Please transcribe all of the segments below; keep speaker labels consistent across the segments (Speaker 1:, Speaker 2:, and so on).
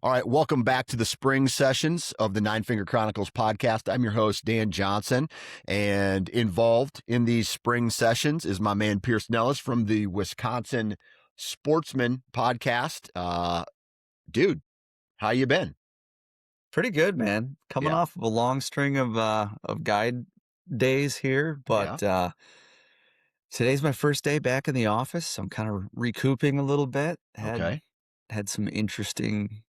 Speaker 1: All right, welcome back to the spring sessions of the Nine Finger Chronicles podcast. I'm your host, Dan Johnson, and involved in these spring sessions is my man, Pierce Nelles from the Wisconsin Sportsman podcast. Dude, how you been?
Speaker 2: Pretty good, man. Coming
Speaker 1: Yeah.
Speaker 2: off of a long string of guide days here, but today's my first day back in the office. So I'm kind of recouping a little bit.
Speaker 1: Okay.
Speaker 2: Had some interesting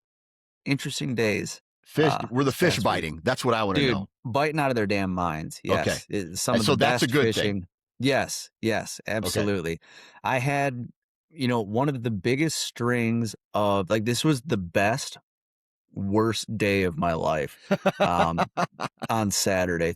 Speaker 2: days.
Speaker 1: Fish, were the
Speaker 2: This
Speaker 1: fish
Speaker 2: past week.
Speaker 1: biting? That's what I want to
Speaker 2: Dude,
Speaker 1: know.
Speaker 2: biting out of their damn minds.
Speaker 1: Okay.
Speaker 2: Yes. Some
Speaker 1: And
Speaker 2: of
Speaker 1: so
Speaker 2: the
Speaker 1: that's a
Speaker 2: best
Speaker 1: good
Speaker 2: fishing.
Speaker 1: thing.
Speaker 2: Yes,
Speaker 1: Okay.
Speaker 2: absolutely. I had, one of the biggest strings of like this was the best, worst day of my life. On Saturday.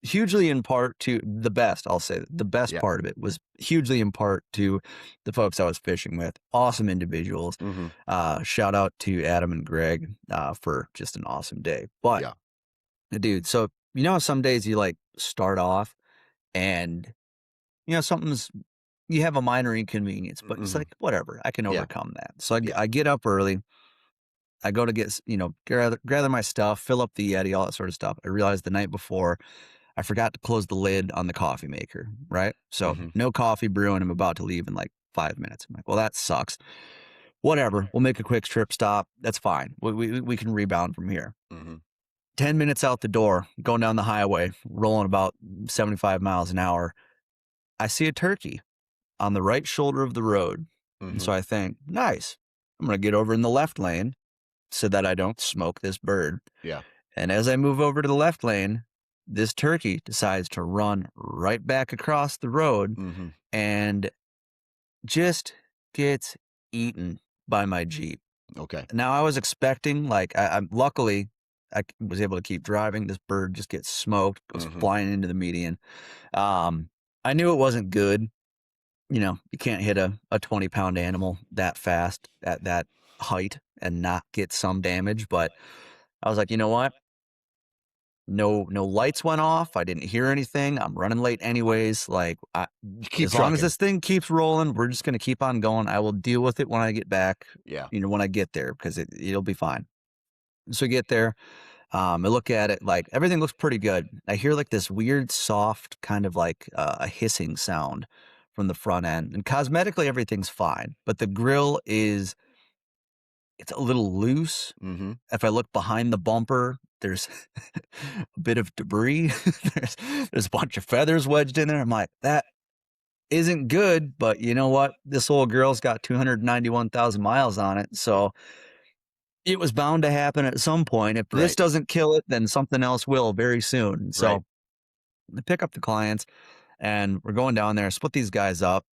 Speaker 2: Hugely in part to the best, I'll say the best
Speaker 1: Yeah.
Speaker 2: part of it was hugely in part to the folks I was fishing with. Awesome individuals.
Speaker 1: Mm-hmm.
Speaker 2: Shout out to Adam and Greg for just an awesome day. But
Speaker 1: Yeah.
Speaker 2: dude, so some days you like start off and you have a minor inconvenience, but it's like whatever, I can
Speaker 1: Yeah.
Speaker 2: overcome that. So I get up early. I go to get, gather my stuff, fill up the Yeti, all that sort of stuff. I realized the night before I forgot to close the lid on the coffee maker, right? So no coffee brewing. I'm about to leave in like 5 minutes. I'm like, well, that sucks. Whatever. We'll make a quick trip stop. That's fine. We can rebound from here. 10 minutes out the door, going down the highway, rolling about 75 miles an hour. I see a turkey on the right shoulder of the road. And so I think, nice. I'm going to get over in the left lane so that I don't smoke this bird.
Speaker 1: Yeah.
Speaker 2: And as I move over to the left lane, this turkey decides to run right back across the road and just gets eaten by my Jeep.
Speaker 1: Okay.
Speaker 2: Now I was expecting, like, I'm luckily I was able to keep driving. This bird just gets smoked, goes flying into the median. I knew it wasn't good. You can't hit a 20-pound animal that fast at that height and not get some damage. But I was like, you know what? No lights went off. I didn't hear anything. I'm running late anyways. Like, as long as this thing keeps rolling, we're just going to keep on going. I will deal with it when I get back.
Speaker 1: Yeah.
Speaker 2: When I get there, because it'll be fine. So I get there. I look at it, like everything looks pretty good. I hear like this weird, soft kind of like a hissing sound from the front end, and cosmetically everything's fine, but the grill it's a little loose. If I look behind the bumper, there's a bit of debris. there's a bunch of feathers wedged in there. I'm like, that isn't good, but you know what? This old girl's got 291,000 miles on it, so it was bound to happen at some point. If this doesn't kill it, then something else will very soon. So I pick up the clients, and we're going down there, split these guys up.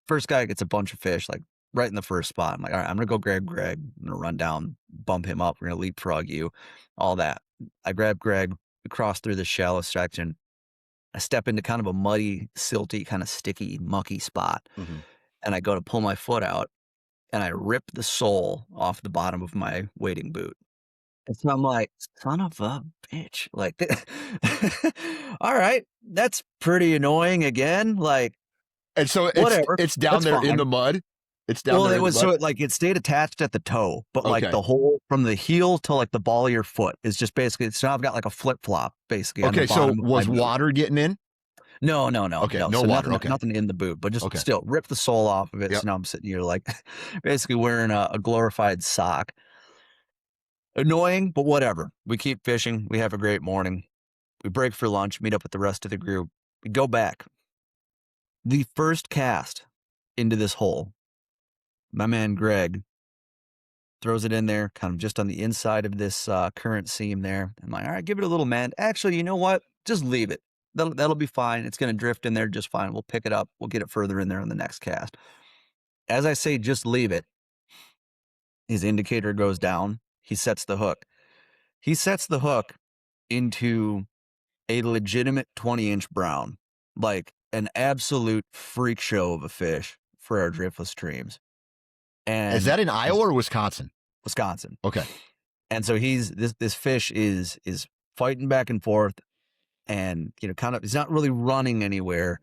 Speaker 2: First guy gets a bunch of fish, like right in the first spot. I'm like, all right, I'm going to go grab Greg. I'm going to run down, bump him up. We're going to leapfrog you, all that. I grab Greg, we cross through the shallow section. I step into kind of a muddy, silty, kind of sticky, mucky spot. And I go to pull my foot out, and I rip the sole off the bottom of my wading boot. And so I'm like, son of a bitch. Like, all right, that's pretty annoying again. Like,
Speaker 1: and so
Speaker 2: whatever.
Speaker 1: It's down
Speaker 2: That's
Speaker 1: there
Speaker 2: fine.
Speaker 1: in the mud. It's down there.
Speaker 2: Well, it was so it stayed attached at the toe, but like the whole from the heel to like the ball of your foot is just basically. So now I've got like a flip flop basically.
Speaker 1: Okay, so was water getting in?
Speaker 2: No.
Speaker 1: Okay, no
Speaker 2: so
Speaker 1: water.
Speaker 2: Nothing in the boot, but just still rip the sole off of it. So now I'm sitting here like basically wearing a glorified sock. Annoying, but whatever. We keep fishing. We have a great morning. We break for lunch, meet up with the rest of the group. We go back. The first cast into this hole, my man Greg throws it in there, kind of just on the inside of this current seam there. I'm like, all right, give it a little mend. Actually, you know what? Just leave it. That'll be fine. It's going to drift in there just fine. We'll pick it up. We'll get it further in there on the next cast. As I say, just leave it. His indicator goes down. He sets the hook. He sets the hook into a legitimate 20-inch brown, like an absolute freak show of a fish for our driftless streams. And
Speaker 1: is that in Iowa or Wisconsin?
Speaker 2: Wisconsin.
Speaker 1: Okay.
Speaker 2: And so this fish is fighting back and forth, and kind of he's not really running anywhere,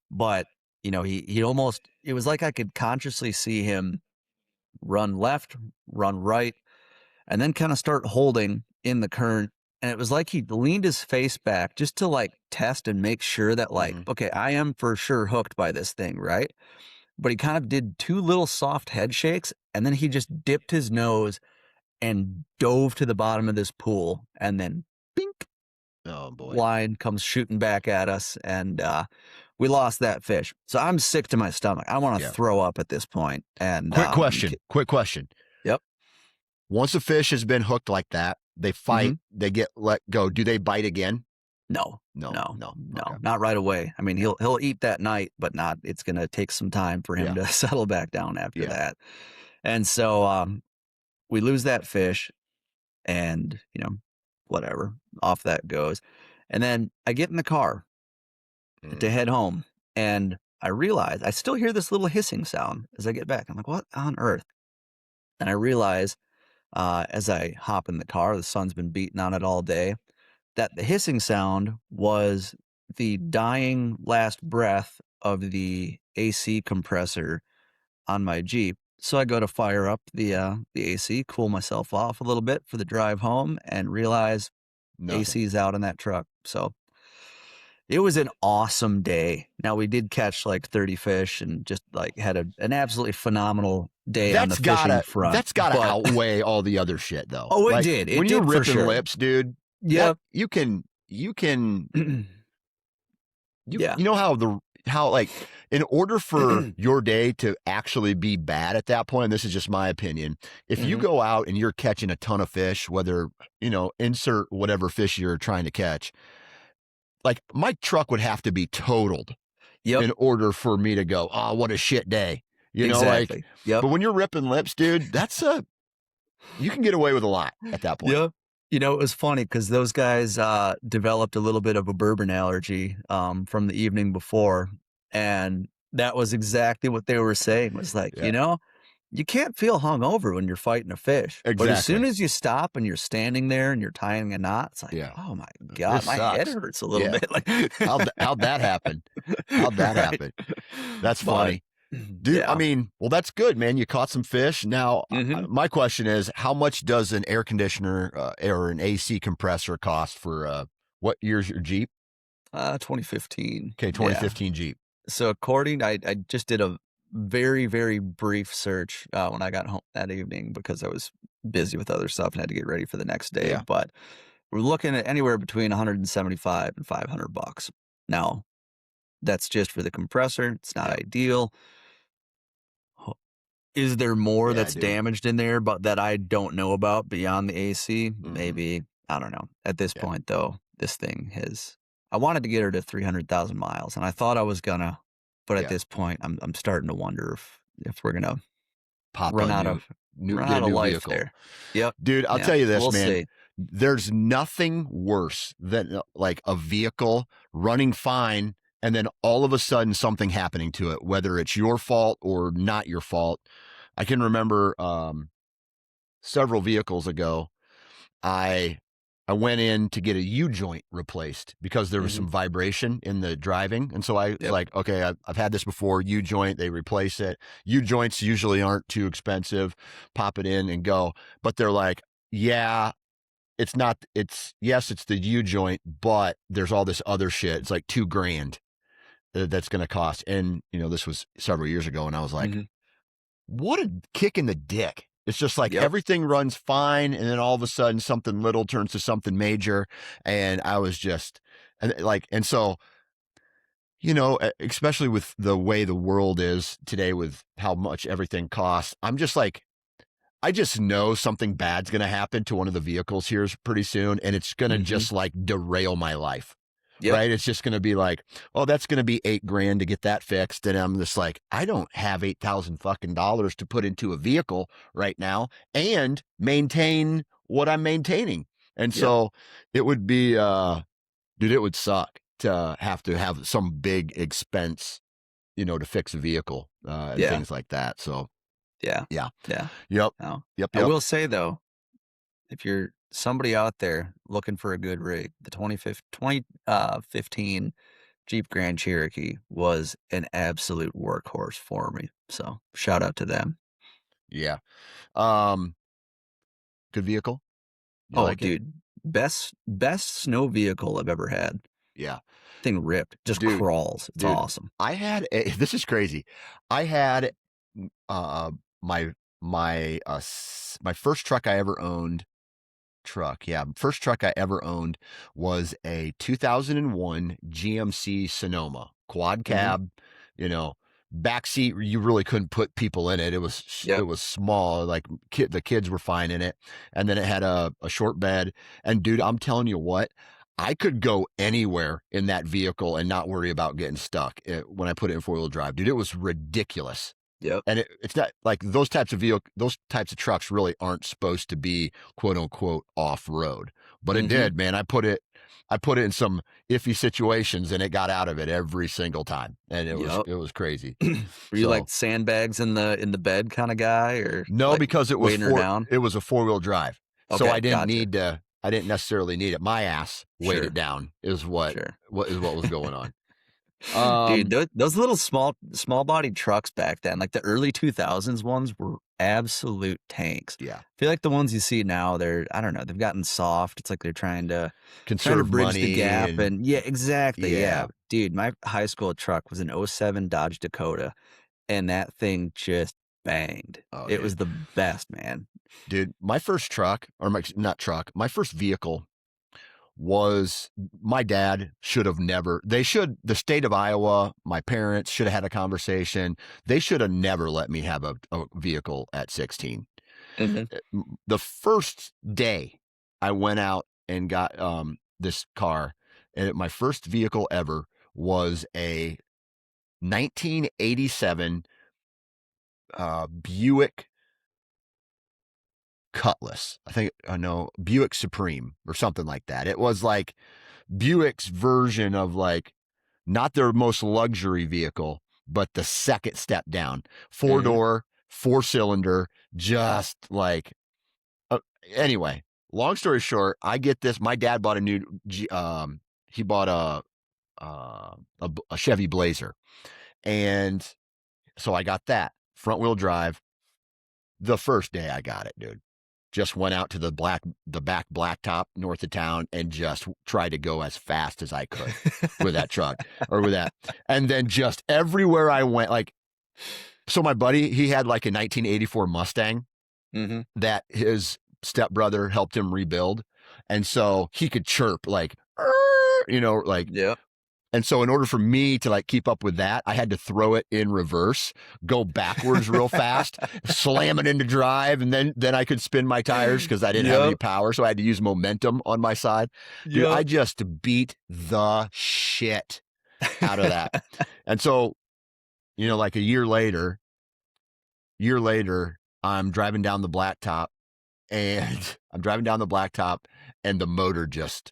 Speaker 2: but he almost, it was like I could consciously see him run left, run right, and then kind of start holding in the current. And it was like he leaned his face back just to like test and make sure that like,
Speaker 1: Mm-hmm.
Speaker 2: okay, I am for sure hooked by this thing, right? But he kind of did two little soft head shakes, and then he just dipped his nose and dove to the bottom of this pool, and then bink,
Speaker 1: Oh boy.
Speaker 2: line comes shooting back at us, and we lost that fish. So I'm sick to my stomach. I want to
Speaker 1: Yeah.
Speaker 2: throw up at this point. And
Speaker 1: Quick question.
Speaker 2: Yep.
Speaker 1: Once a fish has been hooked like that, they fight, they get let go. Do they bite again?
Speaker 2: No,
Speaker 1: No. Okay.
Speaker 2: not right away. I mean,
Speaker 1: Yeah.
Speaker 2: he'll eat that night, but not. It's gonna take some time for him
Speaker 1: Yeah.
Speaker 2: to settle back down after
Speaker 1: Yeah.
Speaker 2: that. And so we lose that fish, and whatever, off that goes. And then I get in the car to head home, and I realize I still hear this little hissing sound as I get back. I'm like, what on earth? And I realize as I hop in the car, the sun's been beating on it all day, that the hissing sound was the dying last breath of the AC compressor on my Jeep. So I go to fire up the AC, cool myself off a little bit for the drive home, and realize
Speaker 1: Nothing.
Speaker 2: AC's out in that truck. So it was an awesome day. Now we did catch like 30 fish and just like had an absolutely phenomenal day on the fishing front.
Speaker 1: That's gotta outweigh all the other shit though.
Speaker 2: Oh, it
Speaker 1: Like,
Speaker 2: did. It
Speaker 1: when
Speaker 2: did
Speaker 1: you're
Speaker 2: for
Speaker 1: ripping
Speaker 2: sure.
Speaker 1: lips, dude.
Speaker 2: Yep.
Speaker 1: You can
Speaker 2: Yeah.
Speaker 1: you know how like in order for your day to actually be bad at that point, and this is just my opinion, if you go out and you're catching a ton of fish, whether, insert whatever fish you're trying to catch, like my truck would have to be totaled
Speaker 2: Yep.
Speaker 1: in order for me to go, oh, what a shit day.
Speaker 2: Exactly. Yep.
Speaker 1: But when you're ripping lips, dude, you can get away with a lot at that point.
Speaker 2: Yep. It was funny because those guys developed a little bit of a bourbon allergy from the evening before. And that was exactly what they were saying was like,
Speaker 1: Yeah.
Speaker 2: you can't feel hungover when you're fighting a fish. But as soon
Speaker 1: Exactly.
Speaker 2: as you stop and you're standing there and you're tying a knot, it's like,
Speaker 1: Yeah.
Speaker 2: oh my God,
Speaker 1: This
Speaker 2: my head
Speaker 1: sucks.
Speaker 2: hurts a little
Speaker 1: Yeah.
Speaker 2: bit. Like,
Speaker 1: How'd that happen? How'd that
Speaker 2: Right.
Speaker 1: happen? That's
Speaker 2: But,
Speaker 1: funny. Dude,
Speaker 2: yeah.
Speaker 1: I mean, well, that's good, man. You caught some fish. Now, my question is, how much does an air conditioner or an AC compressor cost for what year's your Jeep?
Speaker 2: 2015.
Speaker 1: Okay, 2015 Jeep.
Speaker 2: So I just did a very, very brief search when I got home that evening because I was busy with other stuff and had to get ready for the next day.
Speaker 1: Yeah.
Speaker 2: But we're looking at anywhere between 175 and $500. Now, that's just for the compressor. It's not ideal. Is there more
Speaker 1: Yeah,
Speaker 2: that's
Speaker 1: dude.
Speaker 2: damaged in there, but that I don't know about beyond the AC?
Speaker 1: Mhm.
Speaker 2: Maybe. I don't know. At this
Speaker 1: Yeah.
Speaker 2: point, though, this thing I wanted to get her to 300,000 miles, and I thought I was gonna, but at
Speaker 1: Yeah.
Speaker 2: this point, I'm starting to wonder if we're gonna
Speaker 1: Pop
Speaker 2: run
Speaker 1: a
Speaker 2: out
Speaker 1: new,
Speaker 2: of
Speaker 1: get a new
Speaker 2: life
Speaker 1: vehicle.
Speaker 2: there. Yep.
Speaker 1: Dude, I'll
Speaker 2: Yeah.
Speaker 1: tell you this,
Speaker 2: We'll
Speaker 1: man.
Speaker 2: see.
Speaker 1: There's nothing worse than like a vehicle running fine and then all of a sudden something happening to it, whether it's your fault or not your fault. I can remember several vehicles ago, I went in to get a U-joint replaced because there was some vibration in the driving. And so I was like, okay, I've had this before, U-joint, they replace it. U-joints usually aren't too expensive. Pop it in and go. But they're like, yeah, it's the U-joint, but there's all this other shit. It's like $2,000 that's going to cost. And, this was several years ago. And I was like, what a kick in the dick. It's just like everything runs fine. And then all of a sudden something little turns to something major. And I was just and so, especially with the way the world is today with how much everything costs, I'm just like, I just know something bad's going to happen to one of the vehicles here pretty soon. And it's going to just like derail my life. Right. It's just going to be like, oh, that's going to be $8,000 to get that fixed. And I'm just like, I don't have $8,000 to put into a vehicle right now and maintain what I'm maintaining. And so it would be, dude, it would suck to have some big expense, to fix a vehicle and things like that. So
Speaker 2: Yeah.
Speaker 1: yeah.
Speaker 2: Yep.
Speaker 1: Yep.
Speaker 2: I will say though, if you're somebody out there looking for a good rig, the 2015 Jeep Grand Cherokee was an absolute workhorse for me. So shout out to them.
Speaker 1: Yeah. Um, good vehicle. You
Speaker 2: Oh,
Speaker 1: like it?
Speaker 2: dude, best snow vehicle I've ever had.
Speaker 1: Yeah.
Speaker 2: Thing ripped, just
Speaker 1: Dude,
Speaker 2: crawls. It's
Speaker 1: dude,
Speaker 2: awesome.
Speaker 1: I had a this is crazy. I had, uh, my my first truck I ever owned truck, yeah, first truck I ever owned was a 2001 GMC Sonoma, quad
Speaker 2: Mhm.
Speaker 1: cab, you know, back seat, you really couldn't put people in it. It
Speaker 2: Yep.
Speaker 1: was small, like, the kids were fine in it, and then it had a short bed, and dude, I'm telling you what, I could go anywhere in that vehicle and not worry about getting stuck, when I put it in four-wheel drive. Dude, it was ridiculous.
Speaker 2: Yep.
Speaker 1: And it's not like those types of trucks really aren't supposed to be quote unquote off road, but it
Speaker 2: Mhm.
Speaker 1: did, man. I put it in some iffy situations and it got out of it every single time. And
Speaker 2: Yep.
Speaker 1: it was crazy.
Speaker 2: Were you
Speaker 1: So
Speaker 2: like sandbags in the bed kinda guy or,
Speaker 1: no,
Speaker 2: like,
Speaker 1: because
Speaker 2: weighing her down?
Speaker 1: it was a four-wheel drive. So
Speaker 2: Okay, gotcha.
Speaker 1: I didn't necessarily need it. My ass weighed it
Speaker 2: Sure,
Speaker 1: down
Speaker 2: sure.
Speaker 1: what was going on.
Speaker 2: Dude,
Speaker 1: Um,
Speaker 2: those little small bodied trucks back then, like the early 2000s ones were absolute tanks.
Speaker 1: yeah,
Speaker 2: I feel like the ones you see now, I don't know, they've gotten soft. It's like they're trying to
Speaker 1: conserve
Speaker 2: bridge the
Speaker 1: money
Speaker 2: gap
Speaker 1: and
Speaker 2: and yeah, exactly.
Speaker 1: yeah.
Speaker 2: Yeah. Dude, my high school truck was an '07 Dodge Dakota and that thing just banged.
Speaker 1: Oh,
Speaker 2: It was
Speaker 1: dude.
Speaker 2: the best, man.
Speaker 1: Dude, my first truck, or my not truck, my first vehicle was my dad should have never, the state of Iowa, my parents should have had a conversation. They should have never let me have a vehicle at 16.
Speaker 2: Mhm.
Speaker 1: The first day I went out and got this car, and my first vehicle ever was a 1987 Buick Cutlass. I think I know Buick Supreme or something like that. It was like Buick's version of like not their most luxury vehicle, but the second step down. Four
Speaker 2: Mhm.
Speaker 1: door, four cylinder, just like uh, anyway. Long story short, I get this. My dad bought a new. He bought a Chevy Blazer, and so I got that front wheel drive. The first day I got it, dude. Just went out to the back blacktop north of town and just tried to go as fast as I could with that truck or with that. And then just everywhere I went, like, so my buddy, he had like a 1984 Mustang
Speaker 2: Mhm.
Speaker 1: that his stepbrother helped him rebuild. And so he could chirp like, "Err," like,
Speaker 2: Yep.
Speaker 1: and so in order for me to like keep up with that, I had to throw it in reverse, go backwards real fast, slam it into drive, and then I could spin my tires because I didn't have any
Speaker 2: Yep.
Speaker 1: power. So I had to use momentum on my side. Dude, I
Speaker 2: Yep.
Speaker 1: just beat the shit out of that. And so, like a year later, I'm driving down the blacktop and and the motor just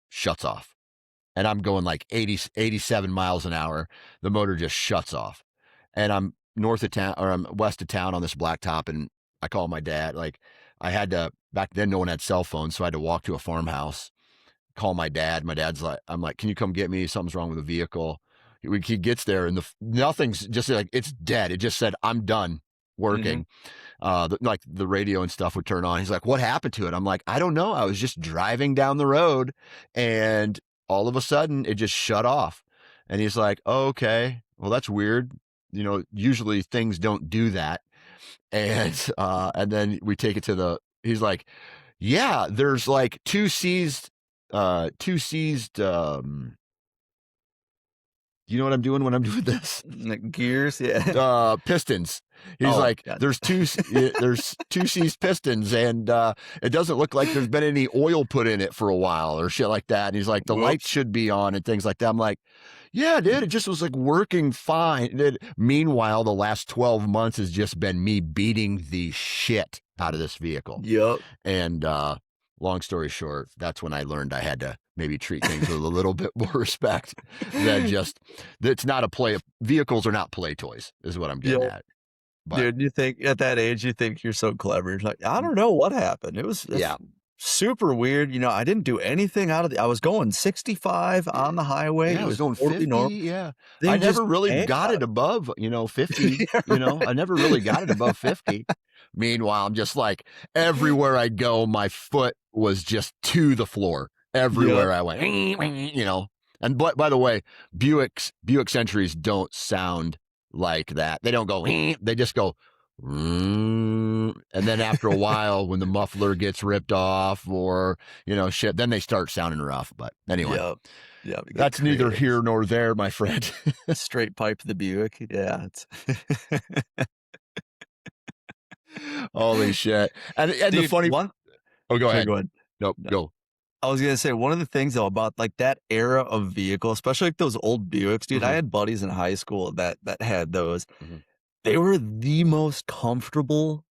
Speaker 1: shuts off. And I'm going like 80, 87 miles an hour. The motor just shuts off. And I'm north of town or I'm west of town on this blacktop. And I call my dad. Like I had to, back then, no one had cell phones. So I had to walk to a farmhouse, call my dad. My dad's like, I'm like, can you come get me? Something's wrong with the vehicle. He gets there and nothing's just like, it's dead. It just said, I'm done
Speaker 2: Mhm.
Speaker 1: working. Like the radio and stuff would turn on. He's like, what happened to it? I'm like, I don't know. I was just driving down the road and all of a sudden it just shut off. And he's like, oh, okay, well, that's weird. Usually things don't do that. And then we take it he's like, yeah, there's like two seized, you know what I'm doing when I'm doing this?
Speaker 2: Like gears, yeah.
Speaker 1: Pistons. He's
Speaker 2: Oh,
Speaker 1: like,
Speaker 2: gotcha.
Speaker 1: there's two seized pistons, and it doesn't look like there's been any oil put in it for a while or shit like that. And he's like, the lights
Speaker 2: Whoops.
Speaker 1: should be on and things like that. I'm like, yeah, dude, it just was like working fine. Meanwhile, the last 12 months has just been me beating the shit out of this vehicle.
Speaker 2: Yep.
Speaker 1: And long story short, that's when I learned I had to maybe treat things with a little bit more respect than just, it's not a play. Vehicles are not play toys, is what I'm getting
Speaker 2: Yep.
Speaker 1: at. But
Speaker 2: Dude, you think at that age, you think you're so clever. It's like, I don't know what happened. It was
Speaker 1: yeah,
Speaker 2: super weird. I didn't do anything I was going 65
Speaker 1: Yeah,
Speaker 2: on the highway.
Speaker 1: yeah,
Speaker 2: It
Speaker 1: I was
Speaker 2: was
Speaker 1: going
Speaker 2: totally
Speaker 1: 50,
Speaker 2: normal.
Speaker 1: yeah. I
Speaker 2: Thing just
Speaker 1: never really got it
Speaker 2: handcuffed.
Speaker 1: above, 50,
Speaker 2: Yeah, right.
Speaker 1: I never really got it above 50. Meanwhile, I'm just like, everywhere I go, my foot was just to the floor.
Speaker 2: Yep.
Speaker 1: Everywhere I went, And by the way, Buick Centuries don't sound like that. They don't go, they just go, and then after a while, when the muffler gets ripped off or, shit, then they start sounding rough. But anyway,
Speaker 2: Yep. Yep. You get
Speaker 1: that's neither
Speaker 2: crazy.
Speaker 1: here nor there, my friend.
Speaker 2: Straight pipe the Buick. Yeah. It's
Speaker 1: Holy shit. And the
Speaker 2: dude,
Speaker 1: funny,
Speaker 2: one
Speaker 1: oh, go
Speaker 2: sorry,
Speaker 1: ahead.
Speaker 2: go ahead.
Speaker 1: Nope,
Speaker 2: No.
Speaker 1: go.
Speaker 2: I was gonna say one of the things though about like that era of vehicle, especially like those old Buicks, dude. I
Speaker 1: Hmm.
Speaker 2: had buddies in high school that had those.
Speaker 1: Hmm.
Speaker 2: They were the most comfortable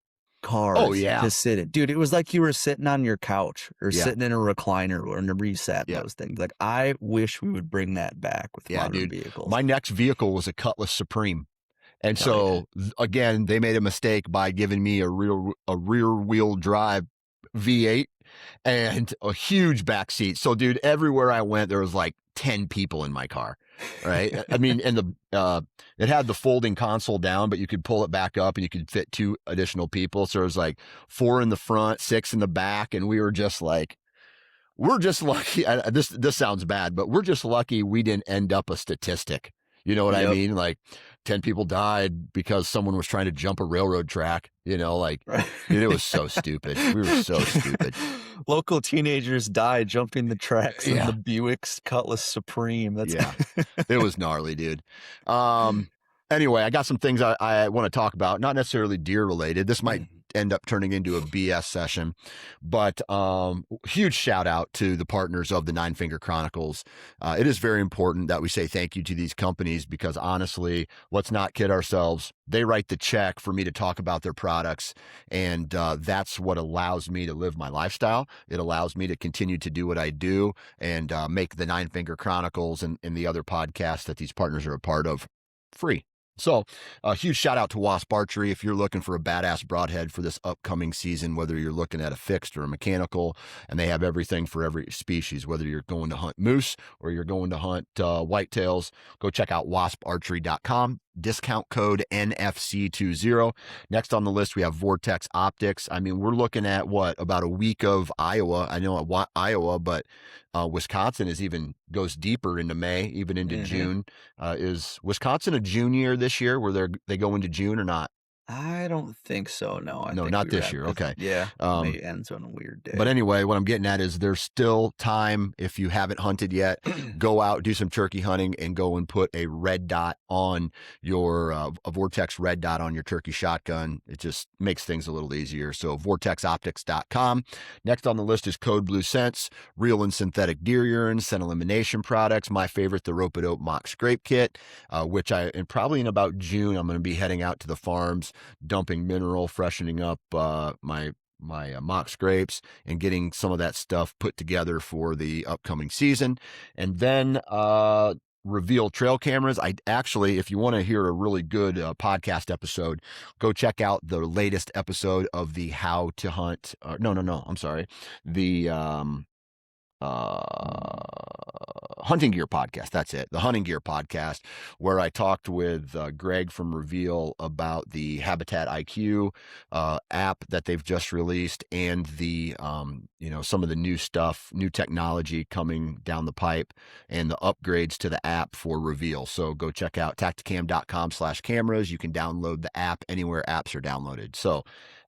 Speaker 1: Oh,
Speaker 2: cars
Speaker 1: yeah.
Speaker 2: to sit in. Dude, it was like you were sitting on your couch or
Speaker 1: Yeah.
Speaker 2: sitting in a recliner or whenever you sat in
Speaker 1: Yeah.
Speaker 2: those things. Like, I wish we would bring that back with
Speaker 1: Yeah,
Speaker 2: modern
Speaker 1: dude.
Speaker 2: vehicles.
Speaker 1: My next vehicle was a Cutlass Supreme. And
Speaker 2: Hell yeah.
Speaker 1: so again, they made a mistake by giving me a rear wheel drive V8 and a huge back seat. So dude, everywhere I went, there was like 10 people in my car. Right. I mean, and it had the folding console down, but you could pull it back up and you could fit 2 additional people. So it was like 4 in the front, 6 in the back. And we were just like, we're just lucky. This sounds bad, but we're just lucky we didn't end up a statistic. You know what I
Speaker 2: Yep.
Speaker 1: mean? Like 10 people died because someone was trying to jump a railroad track,
Speaker 2: Right.
Speaker 1: dude, it was so stupid. We were so stupid.
Speaker 2: Local teenagers died jumping the tracks in
Speaker 1: Yeah.
Speaker 2: the Buick's Cutlass Supreme. That's
Speaker 1: Yeah. It was gnarly, dude. Anyway, I got some things I want to talk about, not necessarily deer related. This might end up turning into a BS session, but huge shout out to the partners of the Nine Finger Chronicles. It is very important that we say thank you to these companies because honestly, let's not kid ourselves. They write the check for me to talk about their products, and that's what allows me to live my lifestyle. It allows me to continue to do what I do and make the Nine Finger Chronicles and the other podcasts that these partners are a part of free. So a huge shout out to Wasp Archery. If you're looking for a badass broadhead for this upcoming season, whether you're looking at a fixed or a mechanical, and they have everything for every species, whether you're going to hunt moose or you're going to hunt whitetails, go check out wasparchery.com. Discount code NFC20. Next on the list, we have Vortex Optics. I mean, we're looking at about a week of Iowa. I know Iowa, but Wisconsin goes deeper into May, even into June. Is Wisconsin a June year this year where they go into June or not?
Speaker 2: I don't think so. No, I
Speaker 1: No,
Speaker 2: think
Speaker 1: not
Speaker 2: we
Speaker 1: this
Speaker 2: wrapped
Speaker 1: year.
Speaker 2: this.
Speaker 1: Okay.
Speaker 2: Yeah, May ends on a weird day.
Speaker 1: But anyway, what I'm getting at is there's still time if you haven't hunted yet, go out, do some turkey hunting and go and put a red dot on a Vortex red dot on your turkey shotgun. It just makes things a little easier. So vortexoptics.com. Next on the list is Code Blue Scents, real and synthetic deer urine, scent elimination products. My favorite, the Rope-A-Dope Mock Scrape Kit, which probably in about June, I'm going to be heading out to the farms, dumping mineral, freshening up my mock scrapes and getting some of that stuff put together for the upcoming season. And then Reveal trail cameras. If you want to hear a really good podcast episode, go check out the latest episode of the How to Hunt. I'm sorry. The Hunting Gear podcast. That's it. The Hunting Gear podcast, where I talked with Greg from Reveal about the Habitat IQ app that they've just released and the, some of the new stuff, new technology coming down the pipe and the upgrades to the app for Reveal. So go check out tacticam.com/cameras. You can download the app anywhere apps are downloaded. So,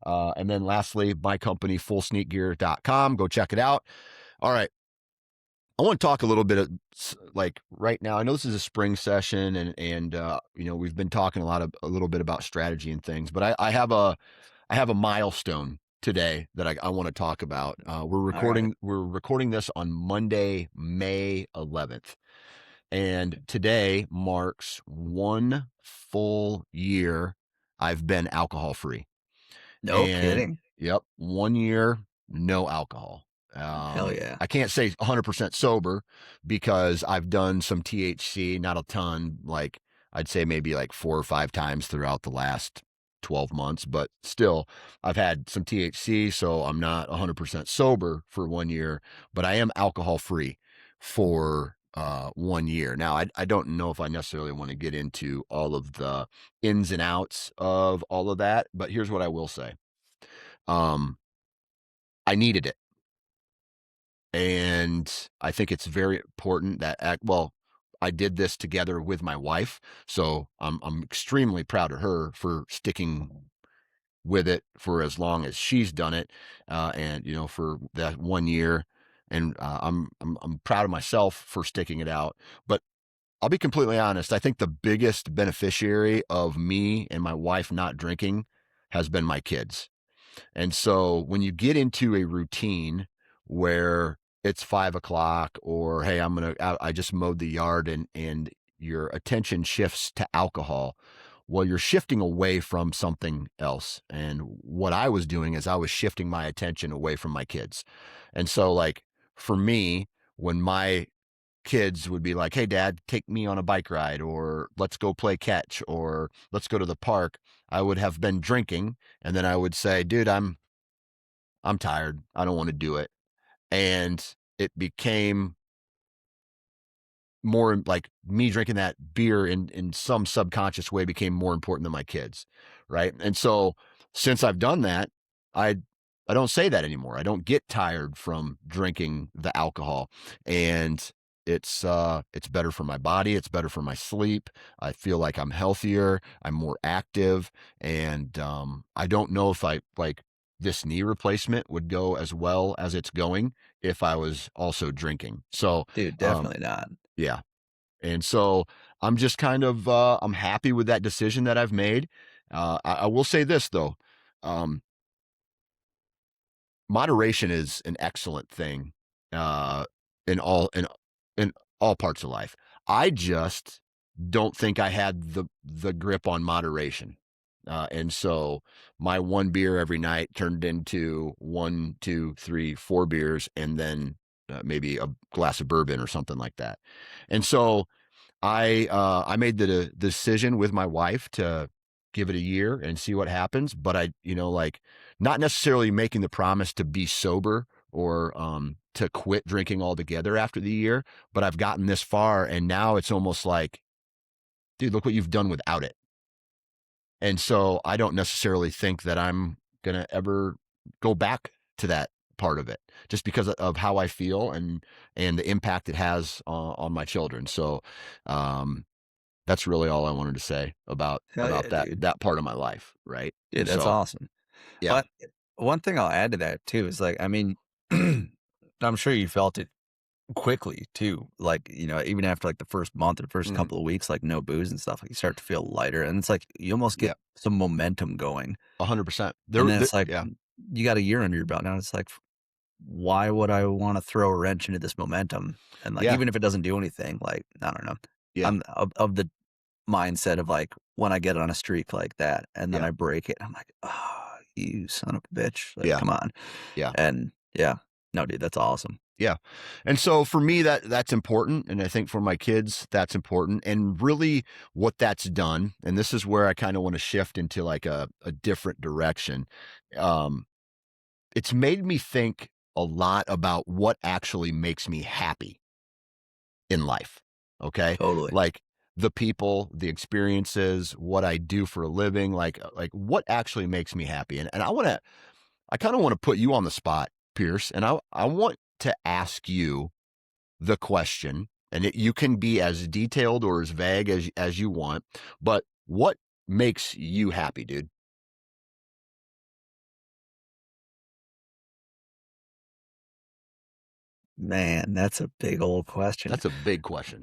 Speaker 1: and then lastly, my company, fullsneakgear.com. Go check it out. All right. I want to talk a little bit of like right now. I know this is a spring session and we've been talking a little bit about strategy and things, but I have a milestone today that I want to talk about. We're recording this on Monday, May 11th. And today marks 1 full year I've been alcohol free.
Speaker 2: No kidding.
Speaker 1: Yep. 1 year, no alcohol.
Speaker 2: Hell yeah.
Speaker 1: I can't say 100% sober because I've done some THC, not a ton, like I'd say maybe like 4 or 5 times throughout the last 12 months, but still, I've had some THC, so I'm not 100% sober for 1 year, but I am alcohol free for 1 year. Now, I don't know if I necessarily want to get into all of the ins and outs of all of that, but here's what I will say. Um, I needed it. And I think it's very important that well, I did this together with my wife, so I'm extremely proud of her for sticking with it for as long as she's done it, and for that 1 year. And I'm proud of myself for sticking it out. But I'll be completely honest. I think the biggest beneficiary of me and my wife not drinking has been my kids. And so when you get into a routine where it's 5 o'clock, or hey, I just mowed the yard, and your attention shifts to alcohol, well, you're shifting away from something else. And what I was doing is I was shifting my attention away from my kids. And so, like, for me, when my kids would be like, hey, dad, take me on a bike ride, or let's go play catch, or let's go to the park, I would have been drinking. And then I would say, dude, I'm tired. I don't want to do it. And it became more like me drinking that beer in some subconscious way became more important than my kids. Right. And so since I've done that, I I don't say that anymore. I don't get tired from drinking the alcohol. And it's better for my body, it's better for my sleep. I feel like I'm healthier, I'm more active, and I don't know if I like this knee replacement would go as well as it's going if I was also drinking. So,
Speaker 2: Dude,
Speaker 1: um,
Speaker 2: definitely not.
Speaker 1: yeah. And so I'm just kind of I'm happy with that decision that I've made. I will say this though. Um, Moderation is an excellent thing uh, in all parts of life. I just don't think I had the grip on moderation. And so my one beer every night turned into one, two, three, four beers, and then maybe a glass of bourbon or something like that. And so I made the decision with my wife to give it a year and see what happens. But like, not necessarily making the promise to be sober or to quit drinking altogether after the year. But I've gotten this far, and now it's almost like, dude, look what you've done without it. And so I don't necessarily think that I'm gonna ever go back to that part of it, just because of how I feel and the impact it has on my children. So um, that's really all I wanted to say
Speaker 2: Hell
Speaker 1: about
Speaker 2: yeah, dude.
Speaker 1: that part of my life, right?
Speaker 2: Dude,
Speaker 1: And
Speaker 2: that's
Speaker 1: so,
Speaker 2: awesome.
Speaker 1: yeah,
Speaker 2: But one thing I'll add to that too is like, I mean, I'm sure you felt it quickly too. Like, even after like the first month or first
Speaker 1: mhm,
Speaker 2: couple of weeks, like no booze and stuff, like you start to feel lighter and it's like you almost get
Speaker 1: yeah,
Speaker 2: some momentum going.
Speaker 1: 100%.
Speaker 2: And then it's like
Speaker 1: Yeah,
Speaker 2: you got a year under your belt now. It's like, why would I want to throw a wrench into this momentum? And like,
Speaker 1: yeah,
Speaker 2: even if it doesn't do anything, like, I don't know.
Speaker 1: yeah,
Speaker 2: I'm of the mindset of like when I get on a streak like that and then
Speaker 1: yeah,
Speaker 2: I break it, I'm like, oh, you son of a bitch. Like,
Speaker 1: yeah,
Speaker 2: come on.
Speaker 1: yeah.
Speaker 2: And yeah, no, dude, that's awesome.
Speaker 1: Yeah. And so for me that's important, and I think for my kids that's important. And really what that's done, and this is where I kind of want to shift into like a different direction. Um it's made me think a lot about what actually makes me happy in life. Okay?
Speaker 2: Totally.
Speaker 1: Like the people, the experiences, what I do for a living, like what actually makes me happy. And I kind of want to put you on the spot, Pierce, and I want to ask you the question, and you can be as detailed or as vague as you want, but what makes you happy, dude?
Speaker 2: Man, that's a big old question.
Speaker 1: That's a big question.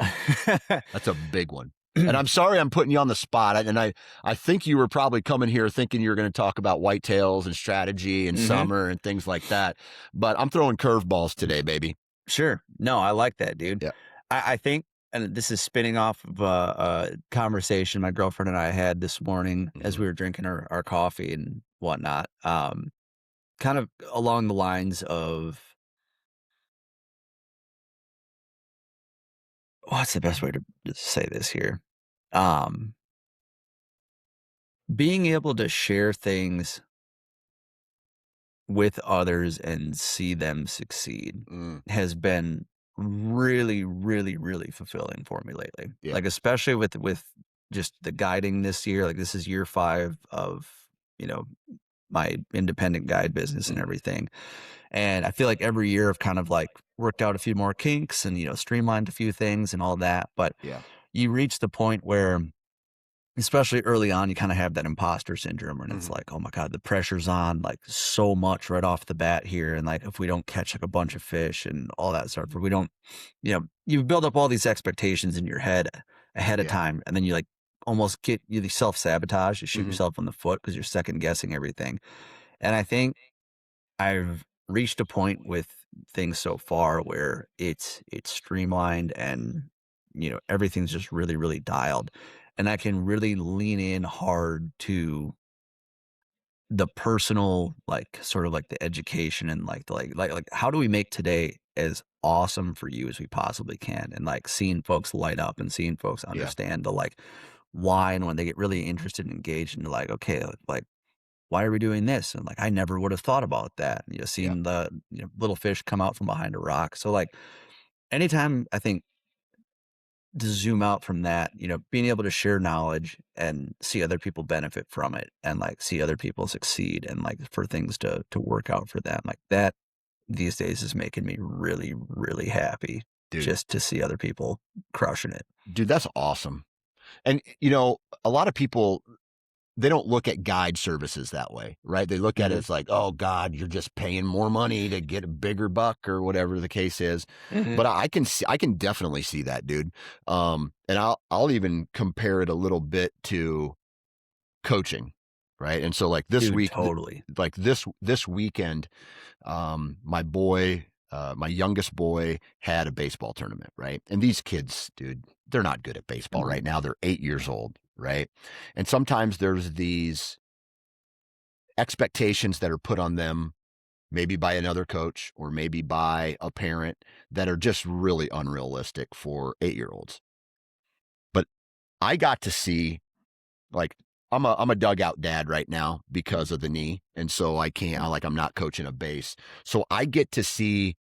Speaker 1: That's a big one. And I'm sorry I'm putting you on the spot. I think you were probably coming here thinking you were going to talk about whitetails and strategy and
Speaker 2: hmm
Speaker 1: summer and things like that. But I'm throwing curveballs today, baby.
Speaker 2: Sure. No, I like that, dude.
Speaker 1: Yeah.
Speaker 2: I think, and this is spinning off of a conversation my girlfriend and I had this morning as
Speaker 1: Hmm.
Speaker 2: we were drinking our coffee and whatnot. Kind of along the lines of what's the best way to say this here? Um, being able to share things with others and see them succeed
Speaker 1: Mm,
Speaker 2: has been really, really, really fulfilling for me lately.
Speaker 1: yeah.
Speaker 2: Like, especially with just the guiding this year, like this is year 5 of, you know, my independent guide business and
Speaker 1: Mhm.
Speaker 2: everything. And I feel like every year I've kind of like worked out a few more kinks and, streamlined a few things and all that. But
Speaker 1: Yeah.
Speaker 2: you reach the point where, especially early on, you kind of have that imposter syndrome and it's
Speaker 1: Mhm.
Speaker 2: like, oh my God, the pressure's on like so much right off the bat here. And like, if we don't catch like a bunch of fish and all that stuff, or we don't, you build up all these expectations in your head ahead of
Speaker 1: Yeah.
Speaker 2: time. And then you like almost get you self sabotage, you shoot
Speaker 1: Mhm.
Speaker 2: yourself in the foot because you're second guessing everything. And I think I've reached a point with things so far where it's streamlined and everything's just really really dialed and I can really lean in hard to the personal like sort of like the education and like the like how do we make today as awesome for you as we possibly can and like seeing folks light up and seeing folks
Speaker 1: Yeah.
Speaker 2: understand the like why and when they get really interested and engaged and like okay like why are we doing this? And like, I never would have thought about that.
Speaker 1: Yeah.
Speaker 2: Seeing the little fish come out from behind a rock. So like, anytime I think to zoom out from that, being able to share knowledge and see other people benefit from it, and like see other people succeed, and like for things to work out for them, like that these days is making me really really happy
Speaker 1: Dude.
Speaker 2: just to see other people crushing it.
Speaker 1: Dude, that's awesome. And a lot of people, they don't look at guide services that way, right? They look at it
Speaker 2: Hmm.
Speaker 1: as like, oh God, you're just paying more money to get a bigger buck or whatever the case is.
Speaker 2: Hmm.
Speaker 1: But I can definitely see that, dude. And I'll even compare it a little bit to coaching, right? And so like this
Speaker 2: Dude,
Speaker 1: week,
Speaker 2: totally.
Speaker 1: like this weekend, my boy, my youngest boy had a baseball tournament, right? And these kids, dude, they're not good at baseball
Speaker 2: Hmm.
Speaker 1: right now. They're 8 years old, right? And sometimes there's these expectations that are put on them, maybe by another coach or maybe by a parent, that are just really unrealistic for 8-year-olds. But I got to see, like, I'm a dugout dad right now because of the knee, and so I can't. I'm not coaching a base, so I get to see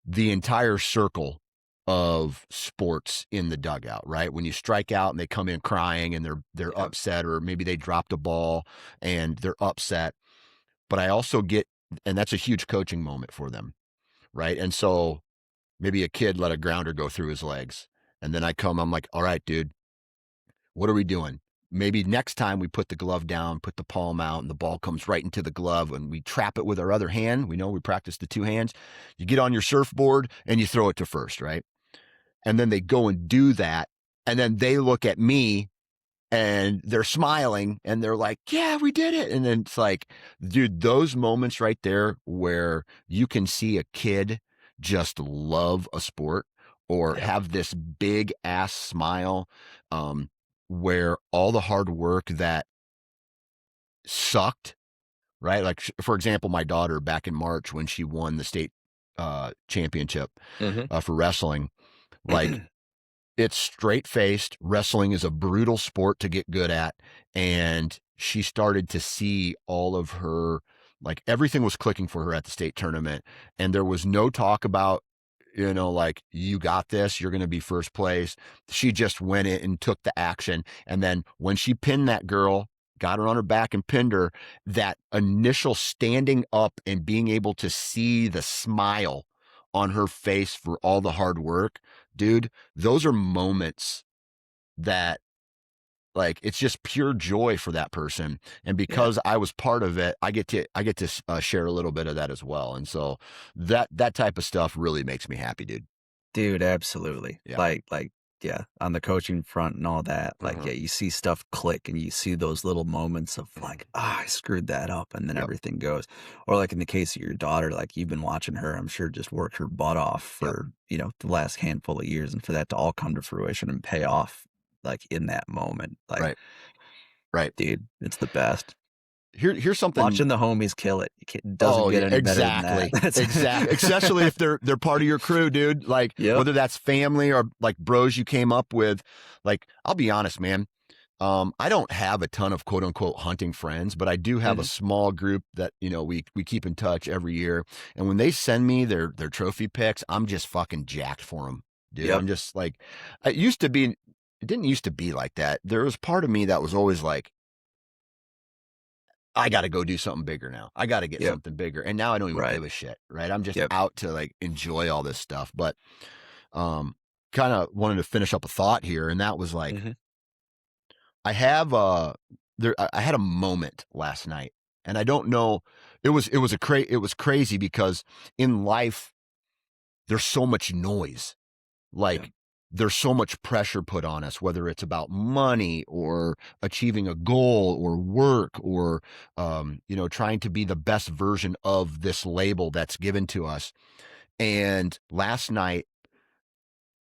Speaker 1: the entire circle of sports in the dugout, right? When you strike out and they come in crying and they're
Speaker 2: Yep.
Speaker 1: upset, or maybe they dropped a ball and they're upset. But I also get, and that's a huge coaching moment for them, right? And so maybe a kid let a grounder go through his legs, and then I'm like, all right, dude, what are we doing? Maybe next time we put the glove down, put the palm out, and the ball comes right into the glove, and we trap it with our other hand. We know we practice the two hands. You get on your surfboard and you throw it to first, right? And then they go and do that. And then they look at me and they're smiling and they're like, yeah, we did it. And then it's like, dude, those moments right there where you can see a kid just love a sport or
Speaker 2: Yep.
Speaker 1: have this big ass smile, um, where all the hard work that sucked, right? Like, for example, my daughter back in March when she won the state championship
Speaker 2: Hmm.
Speaker 1: for wrestling, like, it's straight faced. Wrestling is a brutal sport to get good at. And she started to see all of her, like, everything was clicking for her at the state tournament. And there was no talk about, like, you got this, you're going to be first place. She just went in and took the action. And then when she pinned that girl, got her on her back and pinned her, that initial standing up and being able to see the smile on her face for all the hard work, dude, those are moments that, like, it's just pure joy for that person. And
Speaker 2: Yeah.
Speaker 1: because I was part of it, I get to share a little bit of that as well. And so that type of stuff really makes me happy, dude.
Speaker 2: Dude, absolutely.
Speaker 1: Yeah.
Speaker 2: Yeah, on the coaching front and all that, like,
Speaker 1: Uh-huh.
Speaker 2: yeah, you see stuff click and you see those little moments of
Speaker 1: Mhm.
Speaker 2: like, I screwed that up, and then
Speaker 1: Yep.
Speaker 2: everything goes. Or like in the case of your daughter, like you've been watching her, I'm sure just work her butt off
Speaker 1: Yep.
Speaker 2: for, the last handful of years and for that to all come to fruition and pay off like in that moment. Like,
Speaker 1: Right. Right.
Speaker 2: dude, it's the best.
Speaker 1: Here's something.
Speaker 2: Watching the homies kill it. Doesn't
Speaker 1: Oh
Speaker 2: get
Speaker 1: yeah,
Speaker 2: any better than that.
Speaker 1: exactly. Exactly. Especially if they're part of your crew, dude. Like,
Speaker 2: Yep.
Speaker 1: whether that's family or like bros you came up with. Like, I'll be honest, man. I don't have a ton of quote unquote hunting friends, but I do have a
Speaker 2: Mhm.
Speaker 1: small group that, we keep in touch every year. And when they send me their trophy picks, I'm just fucking jacked for them, dude.
Speaker 2: Yep.
Speaker 1: I'm just like, it didn't used to be like that. There was part of me that was always like, I got to go do something bigger now. I got to get
Speaker 2: Yep.
Speaker 1: something bigger. And now I don't even
Speaker 2: Right.
Speaker 1: give a shit, right? I'm just
Speaker 2: Yep.
Speaker 1: out to like enjoy all this stuff. But um kind of wanted to finish up a thought here, and that was like,
Speaker 2: Mhm.
Speaker 1: I have I had a moment last night, and I don't know, it was crazy because in life there's so much noise.
Speaker 2: Yep.
Speaker 1: Like, there's so much pressure put on us, whether it's about money or achieving a goal or work or trying to be the best version of this label that's given to us. And last night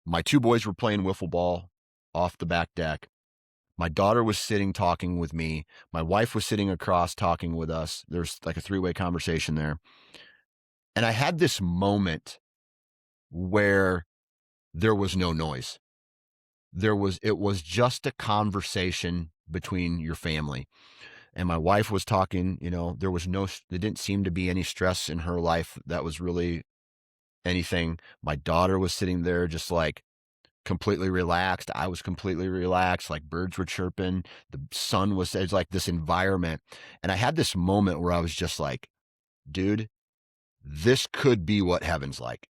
Speaker 1: my two boys were playing wiffle ball off the back deck. My daughter was sitting talking with me. My wife was sitting across talking with us. There's like a three-way conversation there. And I had this moment where there was no noise. It was just a conversation between your family. And my wife was talking, there didn't seem to be any stress in her life that was really anything. My daughter was sitting there just like completely relaxed. I was completely relaxed. Like, birds were chirping. The sun was, it's like this environment. And I had this moment where I was just like, dude, this could be what heaven's like.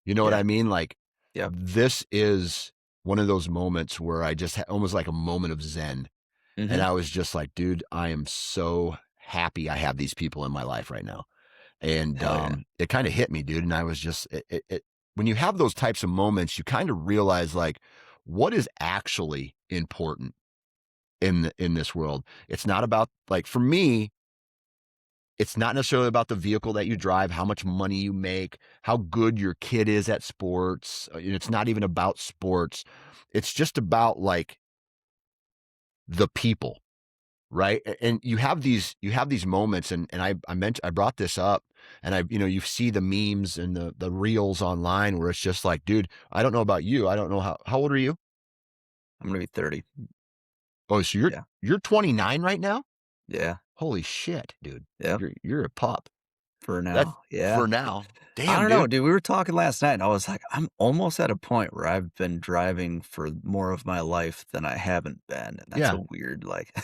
Speaker 1: You know what
Speaker 2: Yeah.
Speaker 1: I mean? Like,
Speaker 2: Yep.
Speaker 1: this is one of those moments where I just almost like a moment of Zen. And
Speaker 2: Mhm.
Speaker 1: I was just like, dude, I am so happy I have these people in my life right now. And
Speaker 2: Hell yeah.
Speaker 1: it kind of hit me, dude. And I was just, when you have those types of moments, you kind of realize like what is actually important in this world. It's not about, like, for me, it's not necessarily about the vehicle that you drive, how much money you make, how good your kid is at sports. It's not even about sports. It's just about like the people, right? And you have these moments, and I brought this up, and you see the memes and the reels online where it's just like, dude, I don't know about you. I don't know how old are you?
Speaker 2: I'm gonna be 30.
Speaker 1: Oh, so you're
Speaker 2: Yeah.
Speaker 1: you're 29 right now?
Speaker 2: Yeah.
Speaker 1: Holy shit, dude.
Speaker 2: Yep.
Speaker 1: You're a pup.
Speaker 2: For
Speaker 1: That's
Speaker 2: now. Yeah.
Speaker 1: for now.
Speaker 2: I
Speaker 1: Damn,
Speaker 2: don't know,
Speaker 1: dude.
Speaker 2: dude. We were talking last night, and I was like, I'm almost at a point where I've been driving for more of my life than I haven't been, and that's
Speaker 1: Yeah.
Speaker 2: a weird, like.